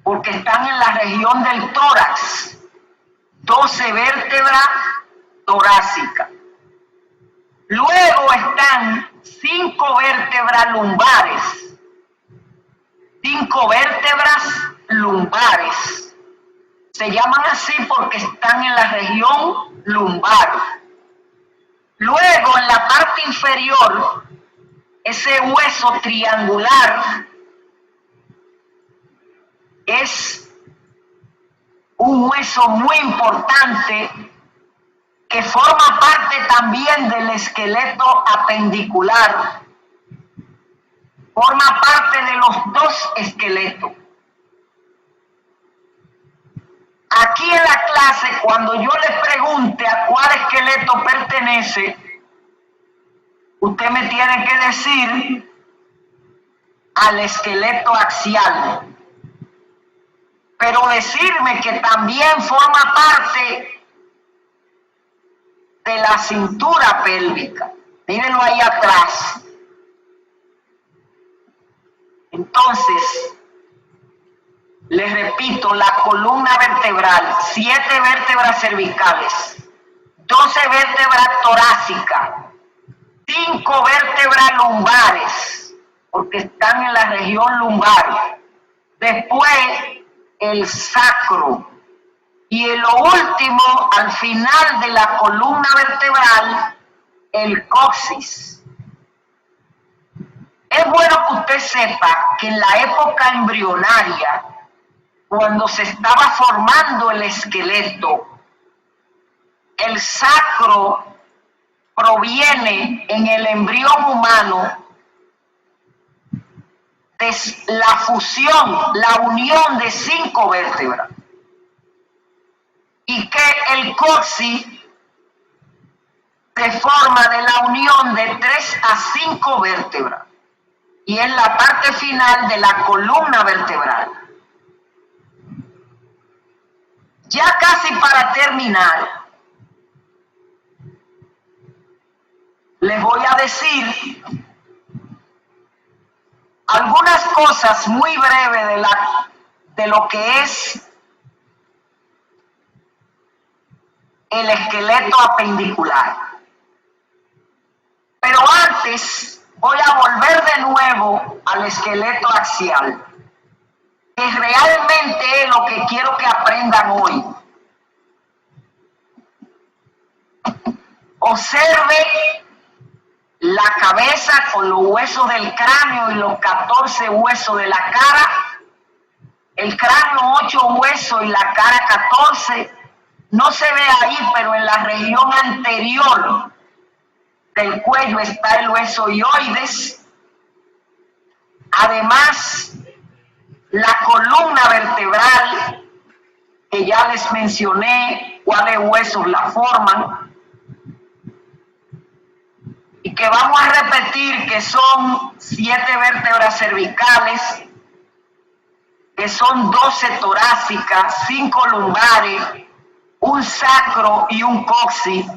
porque están en la región del tórax. 12 vértebras torácicas. Luego están 5 vértebras lumbares. 5 vértebras lumbares. Se llaman así porque están en la región lumbar. Luego, en la parte inferior, ese hueso triangular es un hueso muy importante que forma parte también del esqueleto apendicular. Forma parte de los 2 esqueletos. Aquí en la clase, cuando yo les pregunte a cuál esqueleto pertenece, usted me tiene que decir al esqueleto axial. Pero decirme que también forma parte de la cintura pélvica. Mírenlo ahí atrás. Entonces, les repito, la columna vertebral, 7 vértebras cervicales, 12 vértebras torácicas, 5 vértebras lumbares, porque están en la región lumbar. Después, el sacro. Y en lo último, al final de la columna vertebral, el coxis. Es bueno que usted sepa que en la época embrionaria, cuando se estaba formando el esqueleto, el sacro proviene en el embrión humano de la fusión, la unión de 5 vértebras. Y que el coxis se forma de la unión de 3 a 5 vértebras. Y es la parte final de la columna vertebral. Ya casi para terminar, les voy a decir algunas cosas muy breves de lo que es el esqueleto apendicular. Pero antes voy a volver de nuevo al esqueleto axial, que realmente es lo que quiero que aprendan hoy. Observe la cabeza con los huesos del cráneo y los 14 huesos de la cara, el cráneo 8 huesos y la cara 14. No se ve ahí, pero en la región anterior del cuello está el hueso hioides. Además, la columna vertebral, que ya les mencioné cuáles huesos la forman, y que vamos a repetir que son 7 vértebras cervicales, que son 12 torácicas, 5 lumbares, un sacro y un coxis.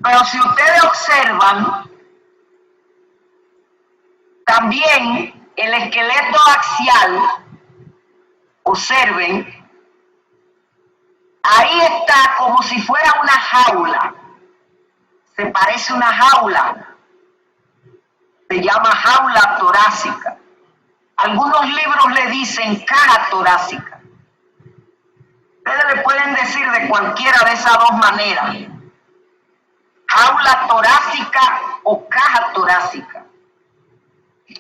Pero si ustedes observan, también el esqueleto axial, observen, ahí está como si fuera una jaula. Se parece a una jaula. Se llama jaula torácica. Algunos libros le dicen caja torácica. Ustedes le pueden decir de cualquiera de esas dos maneras. jaula torácica o caja torácica.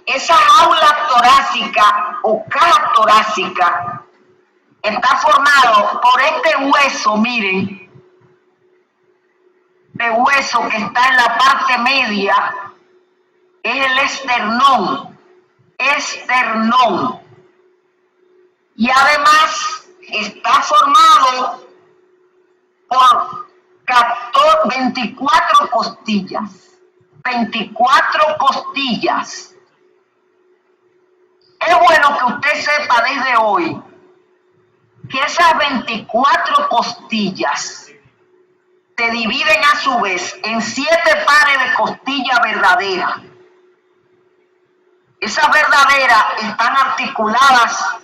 Esa jaula torácica o caja torácica está formado por este hueso, miren, este hueso que está en la parte media, es el esternón. Y además está formado por 24 costillas. 24 costillas. Es bueno que usted sepa desde hoy que esas 24 costillas se dividen a su vez en 7 pares de costillas verdaderas. Esas verdaderas están articuladas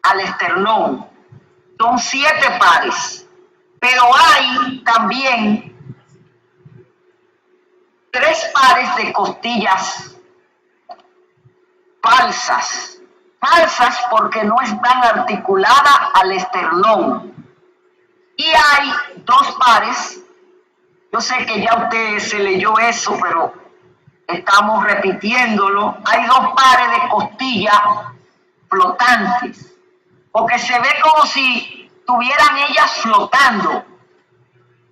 al esternón. Son 7 pares. Pero hay también 3 pares de costillas falsas. Falsas porque no están articuladas al esternón. Y hay 2 pares. Yo sé que ya usted se leyó eso, pero estamos repitiéndolo. Hay 2 pares de costillas flotantes, porque se ve como si estuvieran ellas flotando.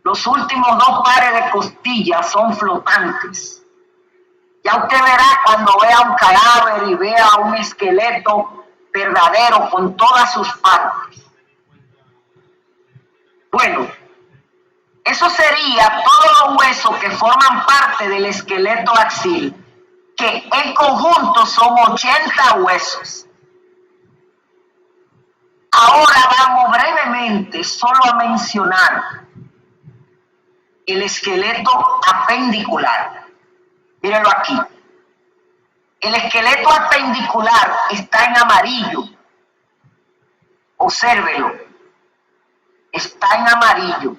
Los últimos 2 pares de costillas son flotantes. Ya usted verá cuando vea un cadáver y vea un esqueleto verdadero con todas sus partes. Bueno, eso sería todos los huesos que forman parte del esqueleto axil, que en conjunto son 80 huesos. Ahora vamos brevemente solo a mencionar el esqueleto apendicular. Mírenlo aquí. El esqueleto apendicular está en amarillo. Obsérvelo. Está en amarillo.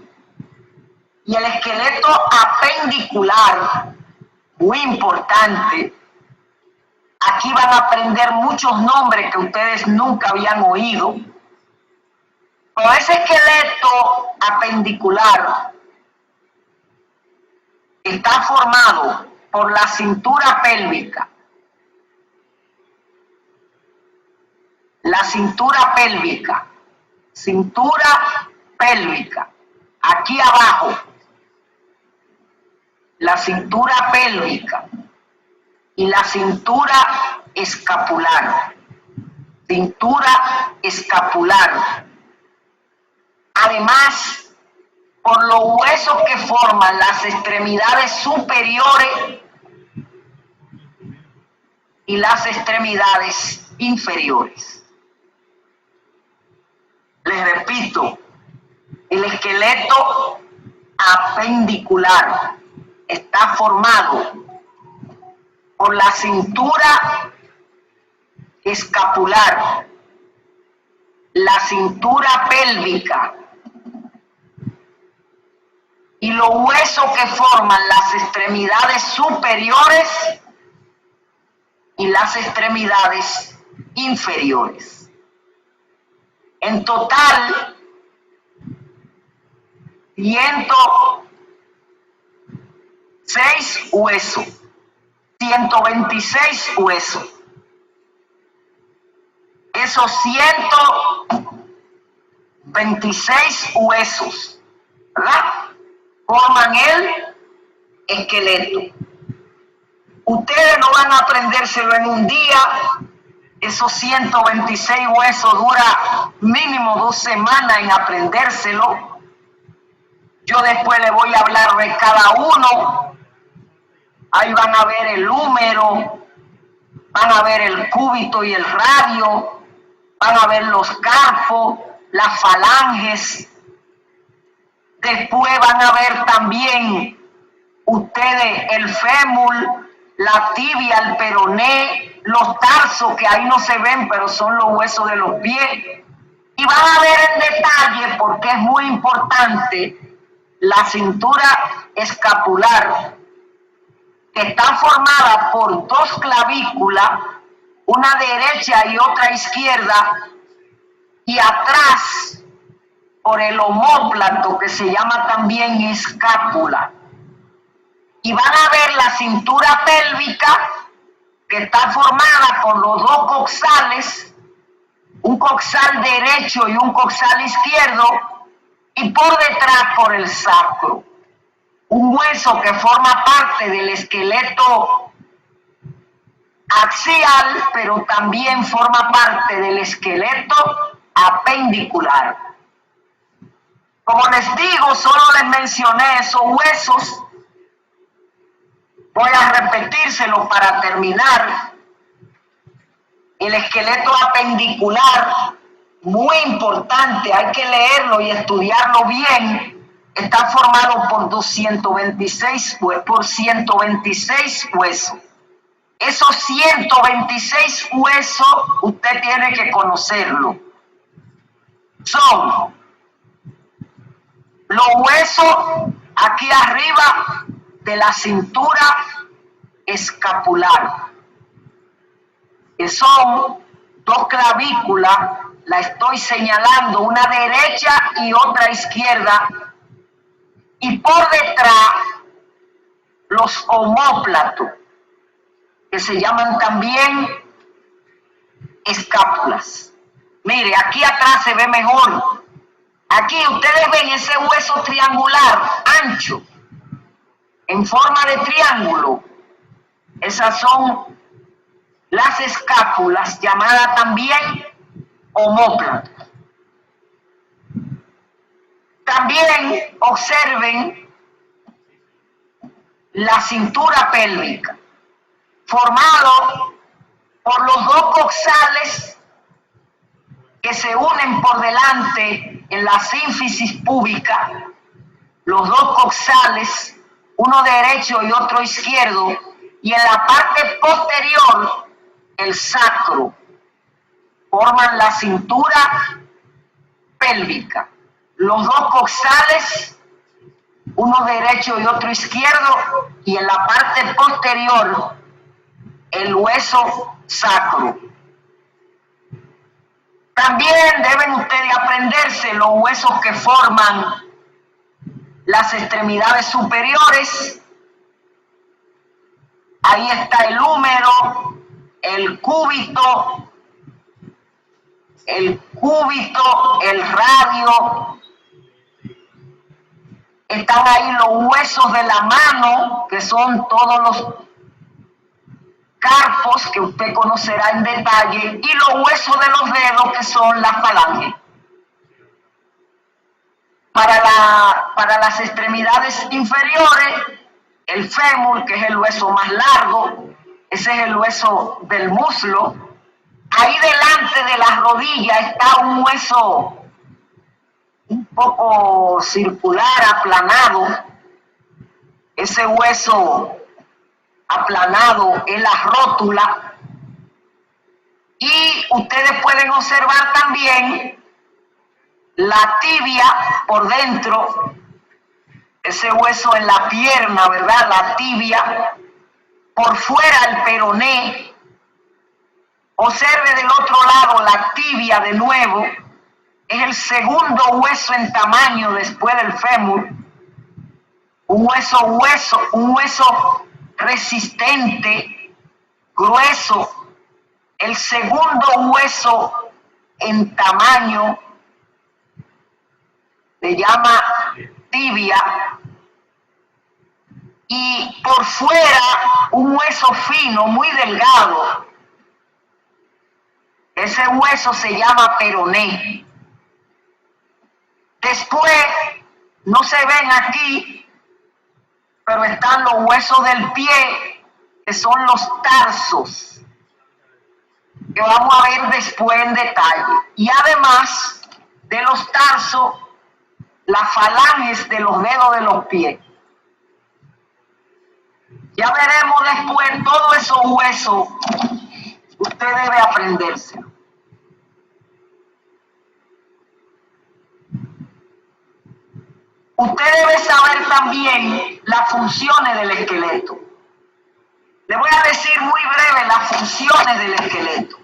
Y el esqueleto apendicular, muy importante, aquí van a aprender muchos nombres que ustedes nunca habían oído. Pero ese esqueleto apendicular está formado por la cintura pélvica. La cintura pélvica. Cintura pélvica. Aquí abajo. La cintura pélvica. Y la cintura escapular. Cintura escapular. Además, por los huesos que forman las extremidades superiores y las extremidades inferiores. Les repito, el esqueleto apendicular está formado por la cintura escapular, la cintura pélvica y los huesos que forman las extremidades superiores y las extremidades inferiores. En total, 106 huesos, 126 huesos. Esos 126 huesos, ¿verdad?, forman el esqueleto. Ustedes no van a aprendérselo en un día. Esos 126 huesos dura mínimo 2 semanas en aprendérselo. Yo después le voy a hablar de cada uno. Ahí van a ver el húmero, van a ver el cúbito y el radio, van a ver los carpos, las falanges. Después van a ver también ustedes el fémur, la tibia, el peroné, los tarsos, que ahí no se ven, pero son los huesos de los pies. Y van a ver en detalle, porque es muy importante, la cintura escapular, que está formada por 2 clavículas, una derecha y otra izquierda, y atrás por el omóplato, que se llama también escápula. y van a ver la cintura pélvica que está formada por los dos coxales, un coxal derecho y un coxal izquierdo, y por detrás por el sacro, un hueso que forma parte del esqueleto axial, pero también forma parte del esqueleto apendicular. Como les digo, solo les mencioné esos huesos. Voy a repetírselo para terminar. El esqueleto apendicular, muy importante, hay que leerlo y estudiarlo bien. Está formado por 126 huesos. Esos 126 huesos usted tiene que conocerlo. Son los huesos aquí arriba de la cintura escapular, que son dos clavículas, la estoy señalando, una derecha y otra izquierda, y por detrás los omóplatos, que se llaman también escápulas. Mire, aquí atrás se ve mejor. Aquí ustedes ven ese hueso triangular, ancho, en forma de triángulo. Esas son las escápulas, llamadas también omóplatos. También observen la cintura pélvica, formado por los dos coxales que se unen por delante en la sínfisis púbica, los dos coxales, uno derecho y otro izquierdo, y en la parte posterior el sacro, forman la cintura pélvica. Los dos coxales, uno derecho y otro izquierdo, y en la parte posterior el hueso sacro. También deben ustedes aprenderse los huesos que forman las extremidades superiores. Ahí está el húmero, el cúbito, el radio. Están ahí los huesos de la mano, que son todos los carpos que usted conocerá en detalle, y los huesos de los dedos, que son las falanges. Para las extremidades inferiores, el fémur, que es el hueso más largo, ese es el hueso del muslo. Ahí delante de las rodillas está un hueso un poco circular, aplanado. Ese hueso aplanado es la rótula. Y ustedes pueden observar también la tibia por dentro, ese hueso en la pierna, ¿verdad? La tibia, por fuera el peroné. Observe del otro lado la tibia de nuevo, es el segundo hueso en tamaño después del fémur. Un hueso resistente, grueso, el segundo hueso en tamaño, se llama tibia, y por fuera un hueso fino, muy delgado. Ese hueso se llama peroné. Después, no se ven aquí, pero están los huesos del pie, que son los tarsos, que vamos a ver después en detalle. Y además de los tarsos, las falanges de los dedos de los pies. Ya veremos después todos esos huesos. Usted debe aprendérselo. Usted debe saber también las funciones del esqueleto. Le voy a decir muy breve las funciones del esqueleto.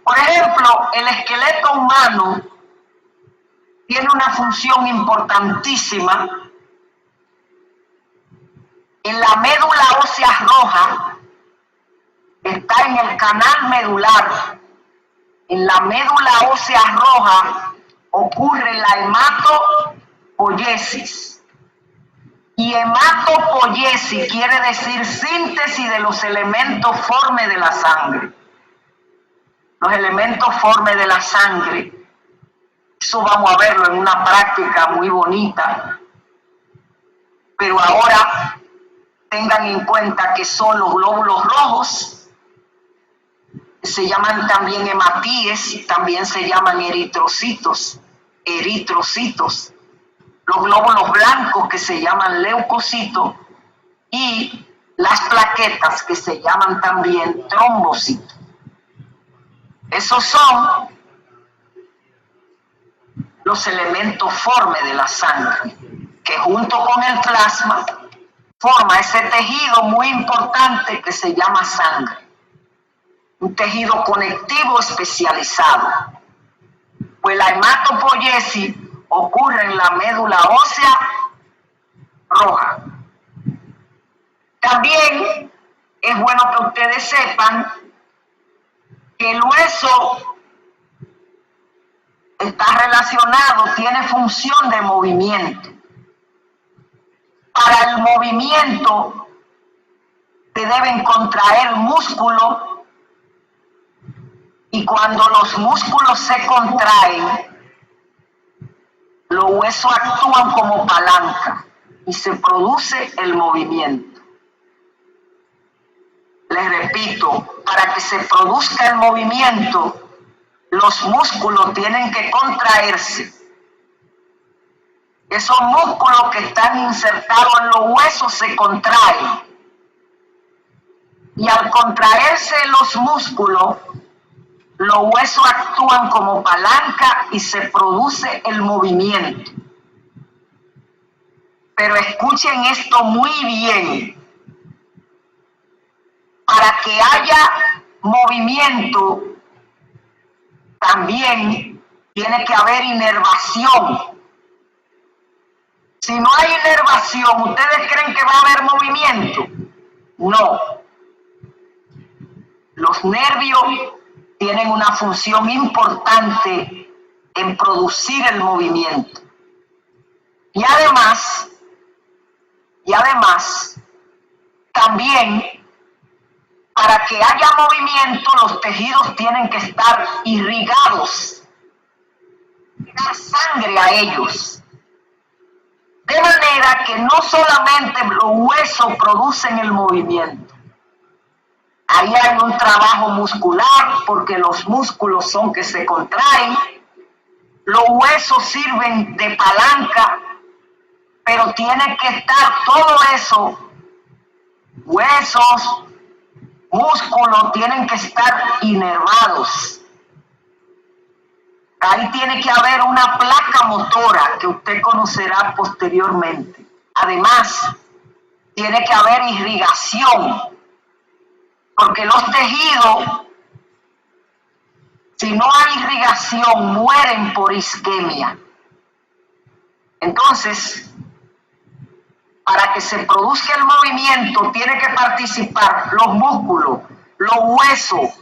Por ejemplo, el esqueleto humano tiene una función importantísima en En la médula ósea roja está en el canal medular. En la médula ósea roja ocurre la hematopoiesis. Y hematopoiesis quiere decir síntesis de los elementos formes de la sangre. Los elementos formes de la sangre. Eso vamos a verlo en una práctica muy bonita. Pero ahora tengan en cuenta que son los glóbulos rojos, se llaman también hematíes, también se llaman eritrocitos, los glóbulos blancos que se llaman leucocitos y las plaquetas que se llaman también trombocitos. Esos son los elementos formes de la sangre, que junto con el plasma forma ese tejido muy importante que se llama sangre. Un tejido conectivo especializado. Pues la hematopoiesis ocurre en la médula ósea roja. También es bueno que ustedes sepan que el hueso está relacionado, tiene función de movimiento. Para el movimiento se deben contraer músculos y cuando los músculos se contraen, los huesos actúan como palanca y se produce el movimiento. Les repito, para que se produzca el movimiento, los músculos tienen que contraerse. Esos músculos que están insertados en los huesos se contraen. Y al contraerse los músculos, los huesos actúan como palanca y se produce el movimiento. Pero escuchen esto muy bien. Para que haya movimiento, también tiene que haber inervación. Si no hay inervación, ¿ustedes creen que va a haber movimiento? No. Los nervios tienen una función importante en producir el movimiento. Y además, también, para que haya movimiento, los tejidos tienen que estar irrigados, dar sangre a ellos. De manera que no solamente los huesos producen el movimiento. Ahí hay un trabajo muscular, porque los músculos son que se contraen. Los huesos sirven de palanca, pero tiene que estar todo eso, huesos, músculos, tienen que estar inervados. Ahí tiene que haber una placa motora que usted conocerá posteriormente. Además, tiene que haber irrigación, porque los tejidos, si no hay irrigación, mueren por isquemia. Entonces, para que se produzca el movimiento, tiene que participar los músculos, los huesos,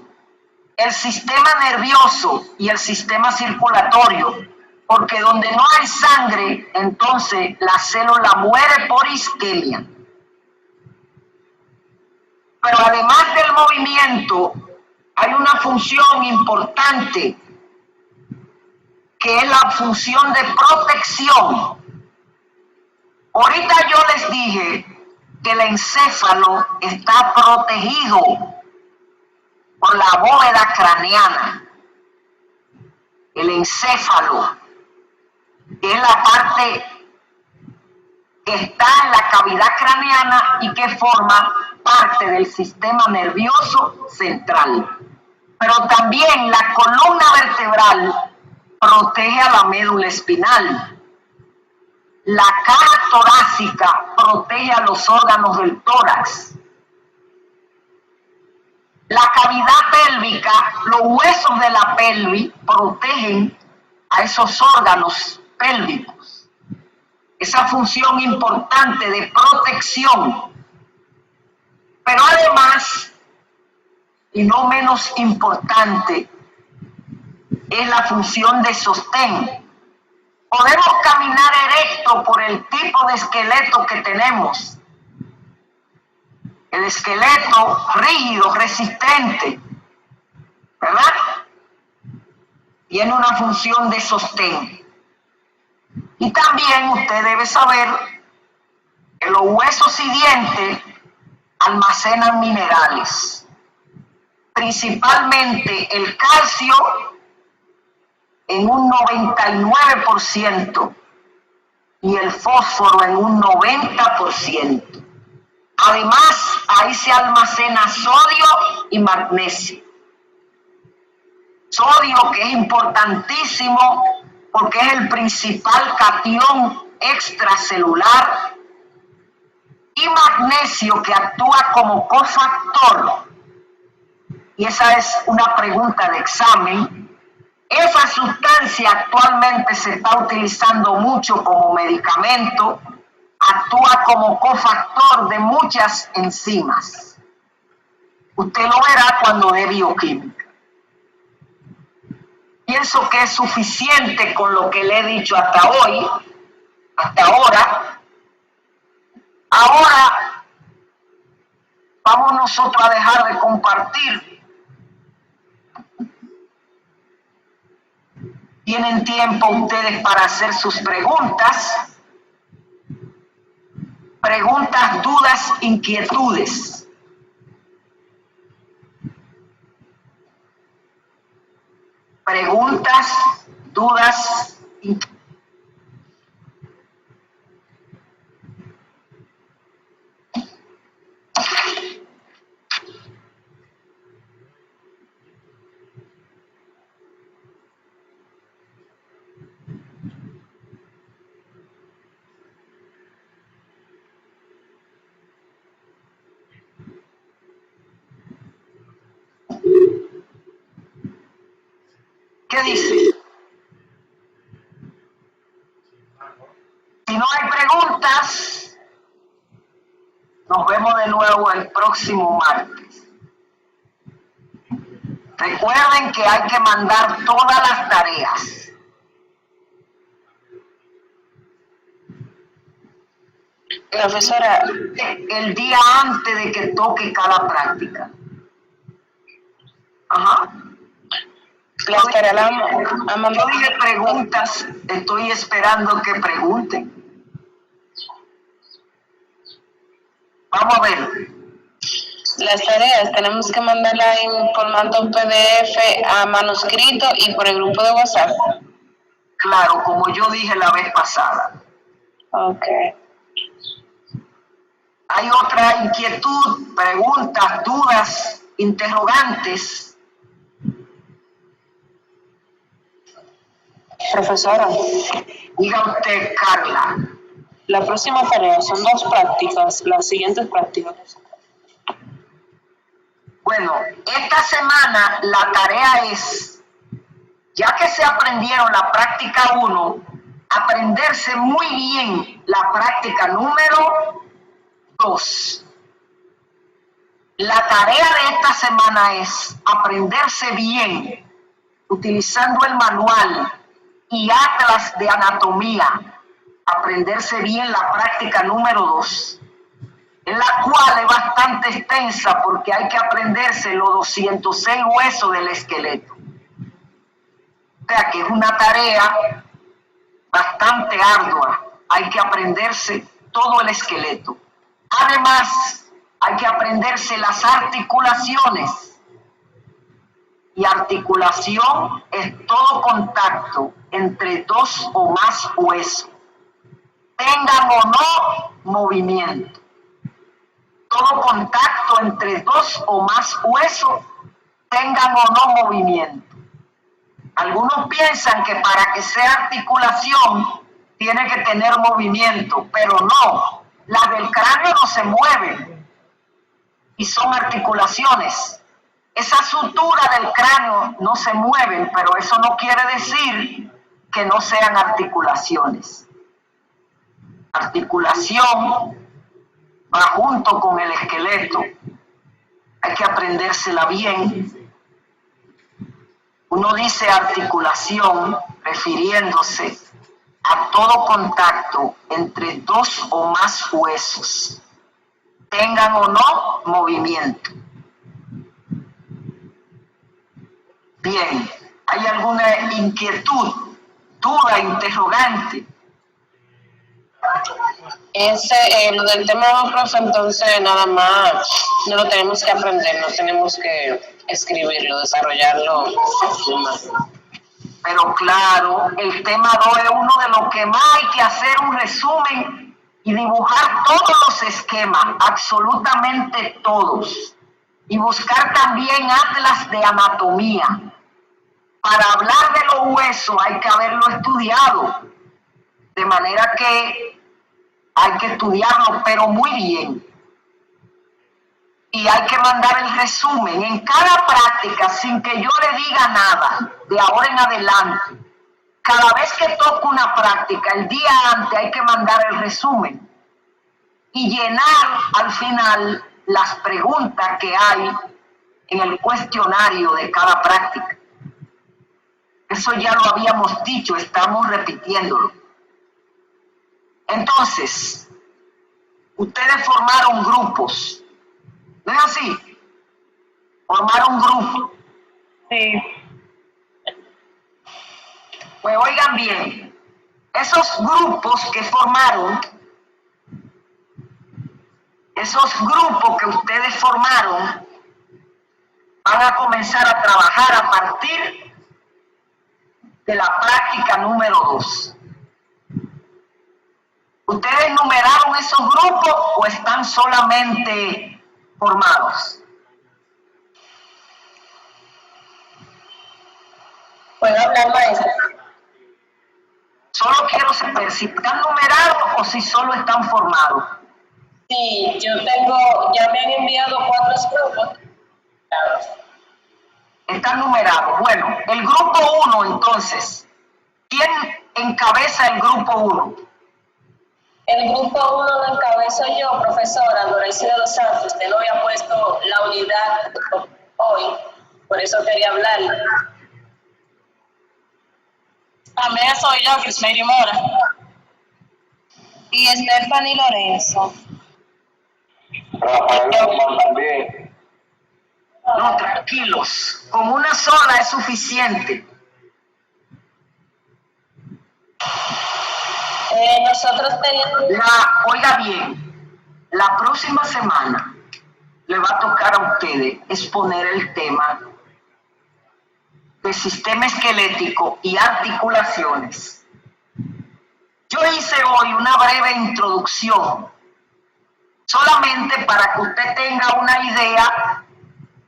el sistema nervioso y el sistema circulatorio, porque donde no hay sangre, entonces la célula muere por isquemia. Pero además del movimiento, hay una función importante, que es la función de protección. Ahorita yo les dije que el encéfalo está protegido por la bóveda craneana. El encéfalo, que es la parte que está en la cavidad craneana y que forma parte del sistema nervioso central. Pero también la columna vertebral protege a la médula espinal. La caja torácica protege a los órganos del tórax. La cavidad pélvica, los huesos de la pelvis protegen a esos órganos pélvicos. Esa función importante de protección Pero además, y no menos importante, es la función de sostén. Podemos caminar erecto por el tipo de esqueleto que tenemos. El esqueleto rígido, resistente, ¿verdad? Tiene una función de sostén. Y también usted debe saber que los huesos y dientes almacenan minerales, principalmente el calcio en un 99% y el fósforo en un 90%. Además, ahí se almacena sodio y magnesio. Sodio, que es importantísimo porque es el principal catión extracelular, y magnesio, que actúa como cofactor. Y esa es una pregunta de examen. Esa sustancia actualmente se está utilizando mucho como medicamento, actúa como cofactor de muchas enzimas. Usted lo verá cuando dé bioquímica. Pienso que es suficiente con lo que le he dicho hasta hoy, hasta ahora. Ahora vamos nosotros a dejar de compartir. Tienen tiempo ustedes para hacer sus preguntas, dudas, inquietudes. Preguntas, dudas, inquietudes. ¿Qué dice? Si no hay preguntas, nos vemos de nuevo el próximo martes. Recuerden que hay que mandar todas las tareas. Profesora, El día antes de que toque cada práctica. Ajá. las tareas la mandó. Yo dije preguntas, estoy esperando que pregunten. Vamos a ver. Las tareas tenemos que mandarlas en formato PDF a manuscrito y por el grupo de WhatsApp. Claro, como yo dije la vez pasada. Ok. ¿Hay otra inquietud, preguntas, dudas, interrogantes? Profesora, Diga usted, Carla. la próxima tarea son 2 prácticas, las siguientes prácticas. Bueno, esta semana la tarea es, ya que se aprendieron la práctica 1, aprenderse muy bien la práctica número 2. La tarea de esta semana es aprenderse bien, utilizando el manual y atlas de anatomía, aprenderse bien la práctica número 2, en la cual es bastante extensa porque hay que aprenderse los 206 huesos del esqueleto. O sea que es una tarea bastante ardua, hay que aprenderse todo el esqueleto. Además, hay que aprenderse las articulaciones. Y articulación es todo contacto entre 2 o más huesos, tengan o no movimiento. Todo contacto entre 2 o más huesos, tengan o no movimiento. Algunos piensan que para que sea articulación tiene que tener movimiento, pero no. Las del cráneo no se mueven y son articulaciones. Esas suturas del cráneo no se mueven, pero eso no quiere decir que no sean articulaciones. Articulación va junto con el esqueleto. hay que aprendérsela bien. Uno dice articulación refiriéndose a todo contacto entre dos o más huesos, tengan o no movimiento. Bien, ¿hay alguna inquietud, duda, interrogante? Lo del tema, profe, entonces nada más no lo tenemos que aprender, no tenemos que escribirlo, desarrollarlo. Pero claro, el tema 2 es uno de los que más hay que hacer un resumen y dibujar todos los esquemas, absolutamente todos. Y buscar también atlas de anatomía. Para hablar de los huesos hay que haberlo estudiado. De manera que hay que estudiarlo, pero muy bien. Y hay que mandar el resumen en cada práctica sin que yo le diga nada de ahora en adelante. Cada vez que toco una práctica, el día antes hay que mandar el resumen y llenar al final las preguntas que hay en el cuestionario de cada práctica. Eso ya lo habíamos dicho, estamos repitiéndolo. Entonces, ustedes formaron grupos. ¿No es así? Formaron grupos. Sí. Pues oigan bien, esos grupos que formaron, esos grupos que ustedes formaron, van a comenzar a trabajar a partir de la práctica número 2. ¿Ustedes numeraron esos grupos o están solamente formados? ¿Puedo hablar, maestra? Solo quiero saber si están numerados o si solo están formados. Sí, ya me han enviado 4 grupos. Están numerados. Bueno, el grupo 1 entonces, ¿quién encabeza el grupo 1? El grupo 1 lo encabezo yo, profesora Lorenzo de los Santos. Usted no había puesto la unidad hoy, por eso quería hablarle. También soy yo, Crismeri Mora. Y Stephanie Lorenzo. Rafael Guzmán también. No, tranquilos. Con una sola es suficiente. Nosotros teníamos... Oiga bien, la próxima semana le va a tocar a ustedes exponer el tema de sistema esquelético y articulaciones. Yo hice hoy una breve introducción, solamente para que usted tenga una idea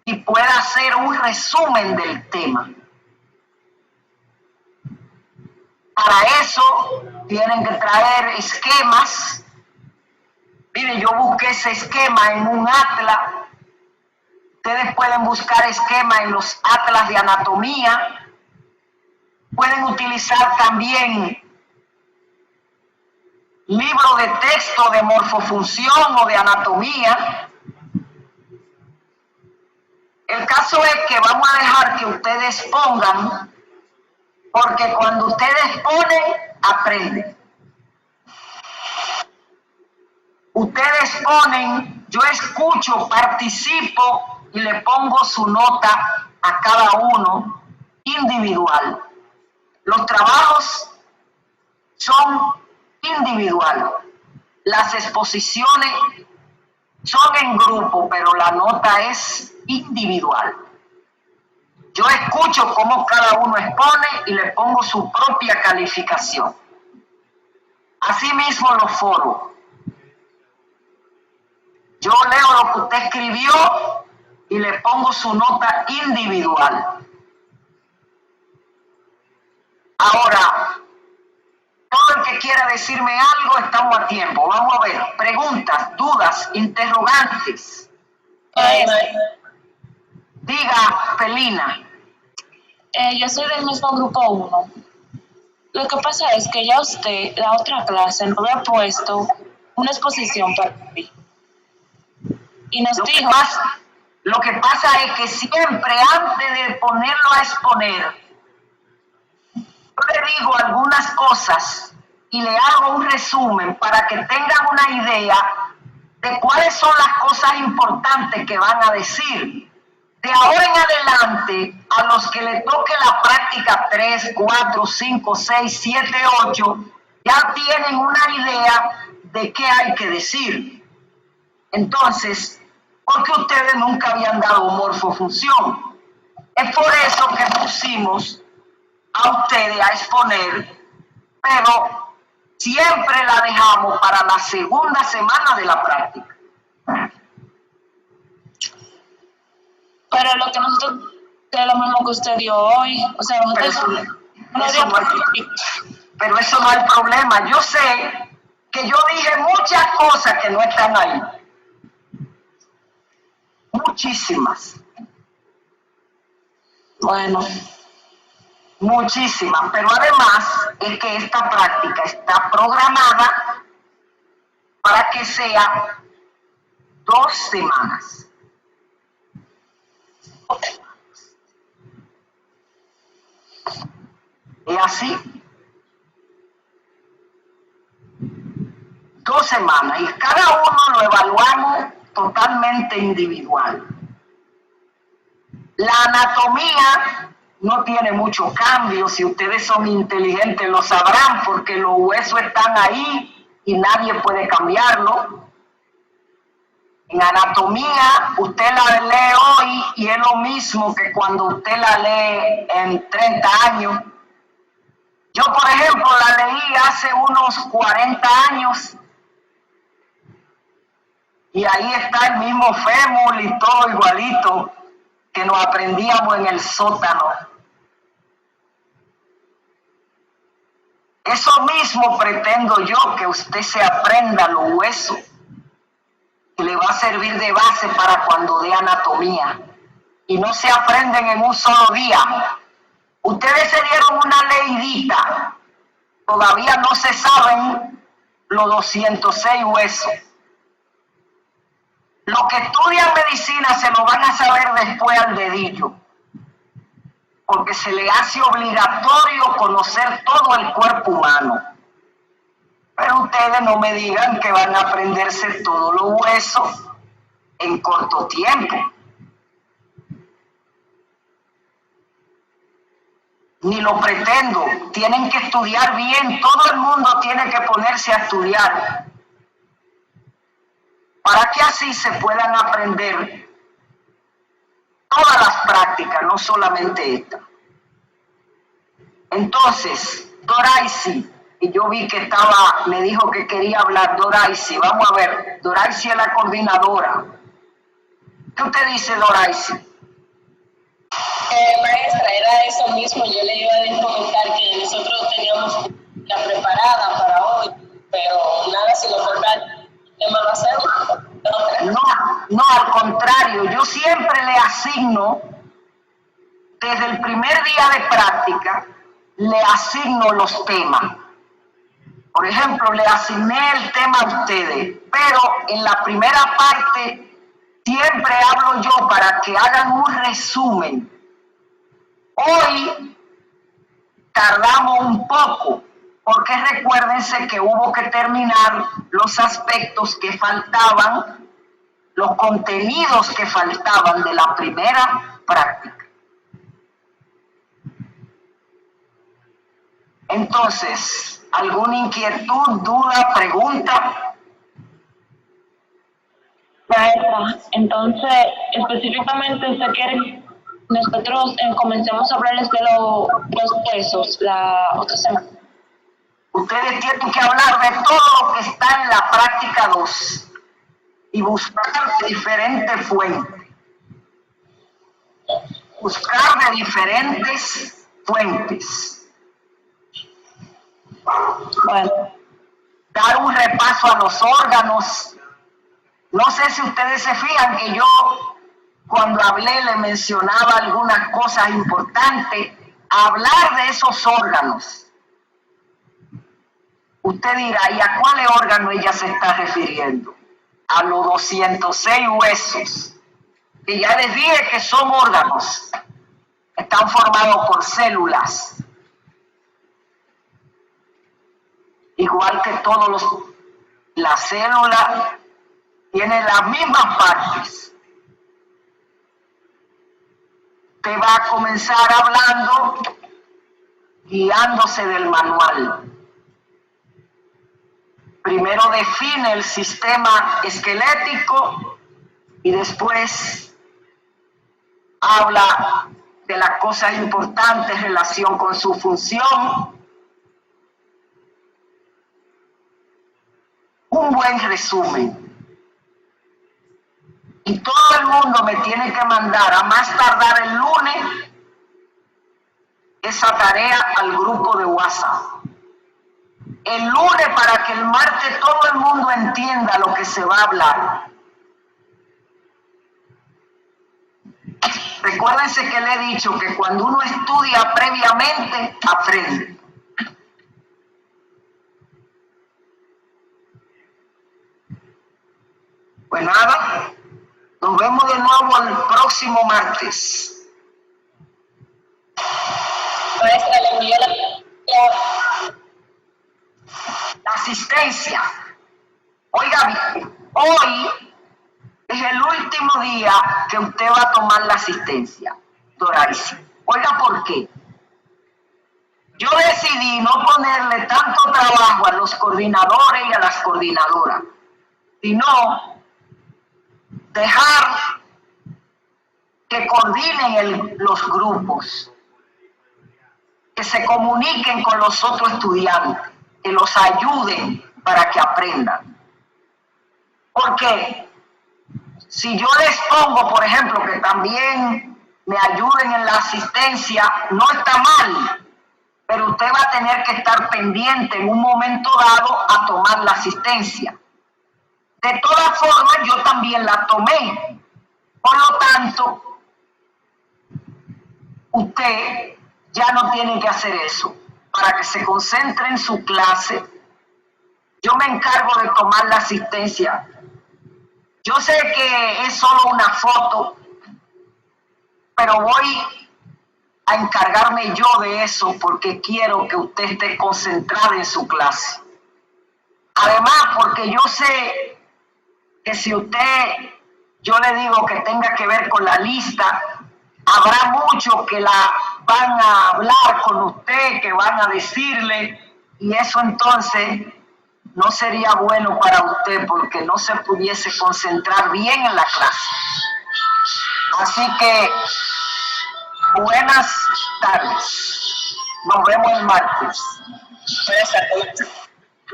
y pueda hacer un resumen del tema. Para eso tienen que traer esquemas. Miren, yo busqué ese esquema en un atlas. Ustedes pueden buscar esquemas en los atlas de anatomía. Pueden utilizar también libros de texto de morfofunción o de anatomía. El caso es que vamos a dejar que ustedes pongan, porque cuando ustedes ponen, aprenden. Ustedes ponen, yo escucho, participo y le pongo su nota a cada uno individual. Los trabajos son individuales. Las exposiciones son en grupo, pero la nota es individual. Yo escucho cómo cada uno expone y le pongo su propia calificación. Asimismo los foros. Yo leo lo que usted escribió y le pongo su nota individual. Ahora, todo el que quiera decirme algo, estamos a tiempo. Vamos a ver, preguntas, dudas, interrogantes. Diga, Felina. Yo soy del mismo grupo 1. Lo que pasa es que ya usted, la otra clase, no había puesto una exposición para mí. Y nos dijo... Lo que pasa es que siempre antes de ponerlo a exponer, yo le digo algunas cosas y le hago un resumen para que tengan una idea de cuáles son las cosas importantes que van a decir. De ahora en adelante, a los que le toque la práctica 3, 4, 5, 6, 7, 8, ya tienen una idea de qué hay que decir. Entonces, porque ustedes nunca habían dado morfofunción. Es por eso que pusimos a ustedes a exponer, pero siempre la dejamos para la segunda semana de la práctica. Pero lo que nosotros es lo mismo que usted dio hoy, o sea, pero eso no es el problema. Yo sé que yo dije muchas cosas que no están ahí. Muchísimas. Bueno. Muchísimas, pero además es que esta práctica está programada para que sea 2 semanas. ¿Es así? 2 semanas y cada uno lo evaluamos totalmente individual. La anatomía no tiene mucho cambio, si ustedes son inteligentes lo sabrán porque los huesos están ahí y nadie puede cambiarlo. En anatomía usted la lee hoy y es lo mismo que cuando usted la lee en 30 años. Yo, por ejemplo, la leí hace unos 40 años y ahí está el mismo fémur y todo igualito que nos aprendíamos en el sótano. Eso mismo pretendo yo, que usted se aprenda los huesos, que le va a servir de base para cuando dé anatomía. Y no se aprenden en un solo día. Ustedes se dieron una leidita, todavía no se saben los 206 huesos. Los que estudian medicina se lo van a saber después al dedillo, porque se le hace obligatorio conocer todo el cuerpo humano. Pero ustedes no me digan que van a aprenderse todos los huesos en corto tiempo. Ni lo pretendo. Tienen que estudiar bien. Todo el mundo tiene que ponerse a estudiar para que así se puedan aprender todas las prácticas, no solamente esta. Entonces, Doraisi, y yo vi que me dijo que quería hablar Doraisi. Vamos a ver, Doraisi es la coordinadora. ¿Qué usted dice, Doraisi? Maestra, era eso mismo. Yo le iba a comentar que nosotros teníamos la preparada para hoy, pero nada, si lo contrario, ¿qué más va a hacer? No, al contrario, yo siempre le asigno, desde el primer día de práctica, le asigno los temas. Por ejemplo, le asigné el tema a ustedes, pero en la primera parte siempre hablo yo para que hagan un resumen. Hoy tardamos un poco, porque recuérdense que hubo que terminar los aspectos que faltaban, los contenidos que faltaban de la primera práctica. Entonces, ¿alguna inquietud, duda, pregunta? Maestra, entonces, específicamente usted quiere nosotros comencemos a hablarles de los huesos la otra semana. Ustedes tienen que hablar de todo lo que está en la práctica 2 y buscar de diferentes fuentes. Buscar de diferentes fuentes. Bueno. Dar un repaso a los órganos. No sé si ustedes se fijan que yo cuando hablé le mencionaba algunas cosas importantes. Hablar de esos órganos. Usted dirá, ¿y a cuáles órganos ella se está refiriendo? A los 206 huesos. que ya les dije que son órganos, están formados por células, igual que la célula tiene las mismas partes. Usted va a comenzar hablando guiándose del manual. Primero define el sistema esquelético y después habla de las cosas importantes en relación con su función. Un buen resumen. Y todo el mundo me tiene que mandar a más tardar el lunes esa tarea al grupo de WhatsApp. El lunes para que el martes todo el mundo entienda lo que se va a hablar. Recuérdense que le he dicho que cuando uno estudia previamente, aprende. Pues nada, nos vemos de nuevo el próximo martes. Maestra, le envió La asistencia. Oiga bien, hoy es el último día que usted va a tomar la asistencia, Doraisi. Oiga, ¿por qué? Yo decidí no ponerle tanto trabajo a los coordinadores y a las coordinadoras, sino dejar que coordinen los grupos, que se comuniquen con los otros estudiantes, que los ayuden para que aprendan. Porque si yo les pongo, por ejemplo, que también me ayuden en la asistencia, no está mal, pero usted va a tener que estar pendiente en un momento dado a tomar la asistencia. De todas formas, yo también la tomé. Por lo tanto, usted ya no tiene que hacer eso. Para que se concentre en su clase, yo me encargo de tomar la asistencia. Yo sé que es solo una foto, pero voy a encargarme yo de eso porque quiero que usted esté concentrada en su clase. Además, porque yo sé que si yo le digo que tenga que ver con la lista, habrá muchos que la van a hablar con usted, que van a decirle, y eso entonces no sería bueno para usted porque no se pudiese concentrar bien en la clase. Así que, buenas tardes. Nos vemos el martes. Buenas tardes.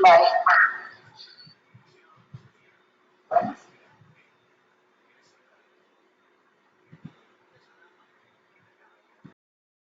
Bye.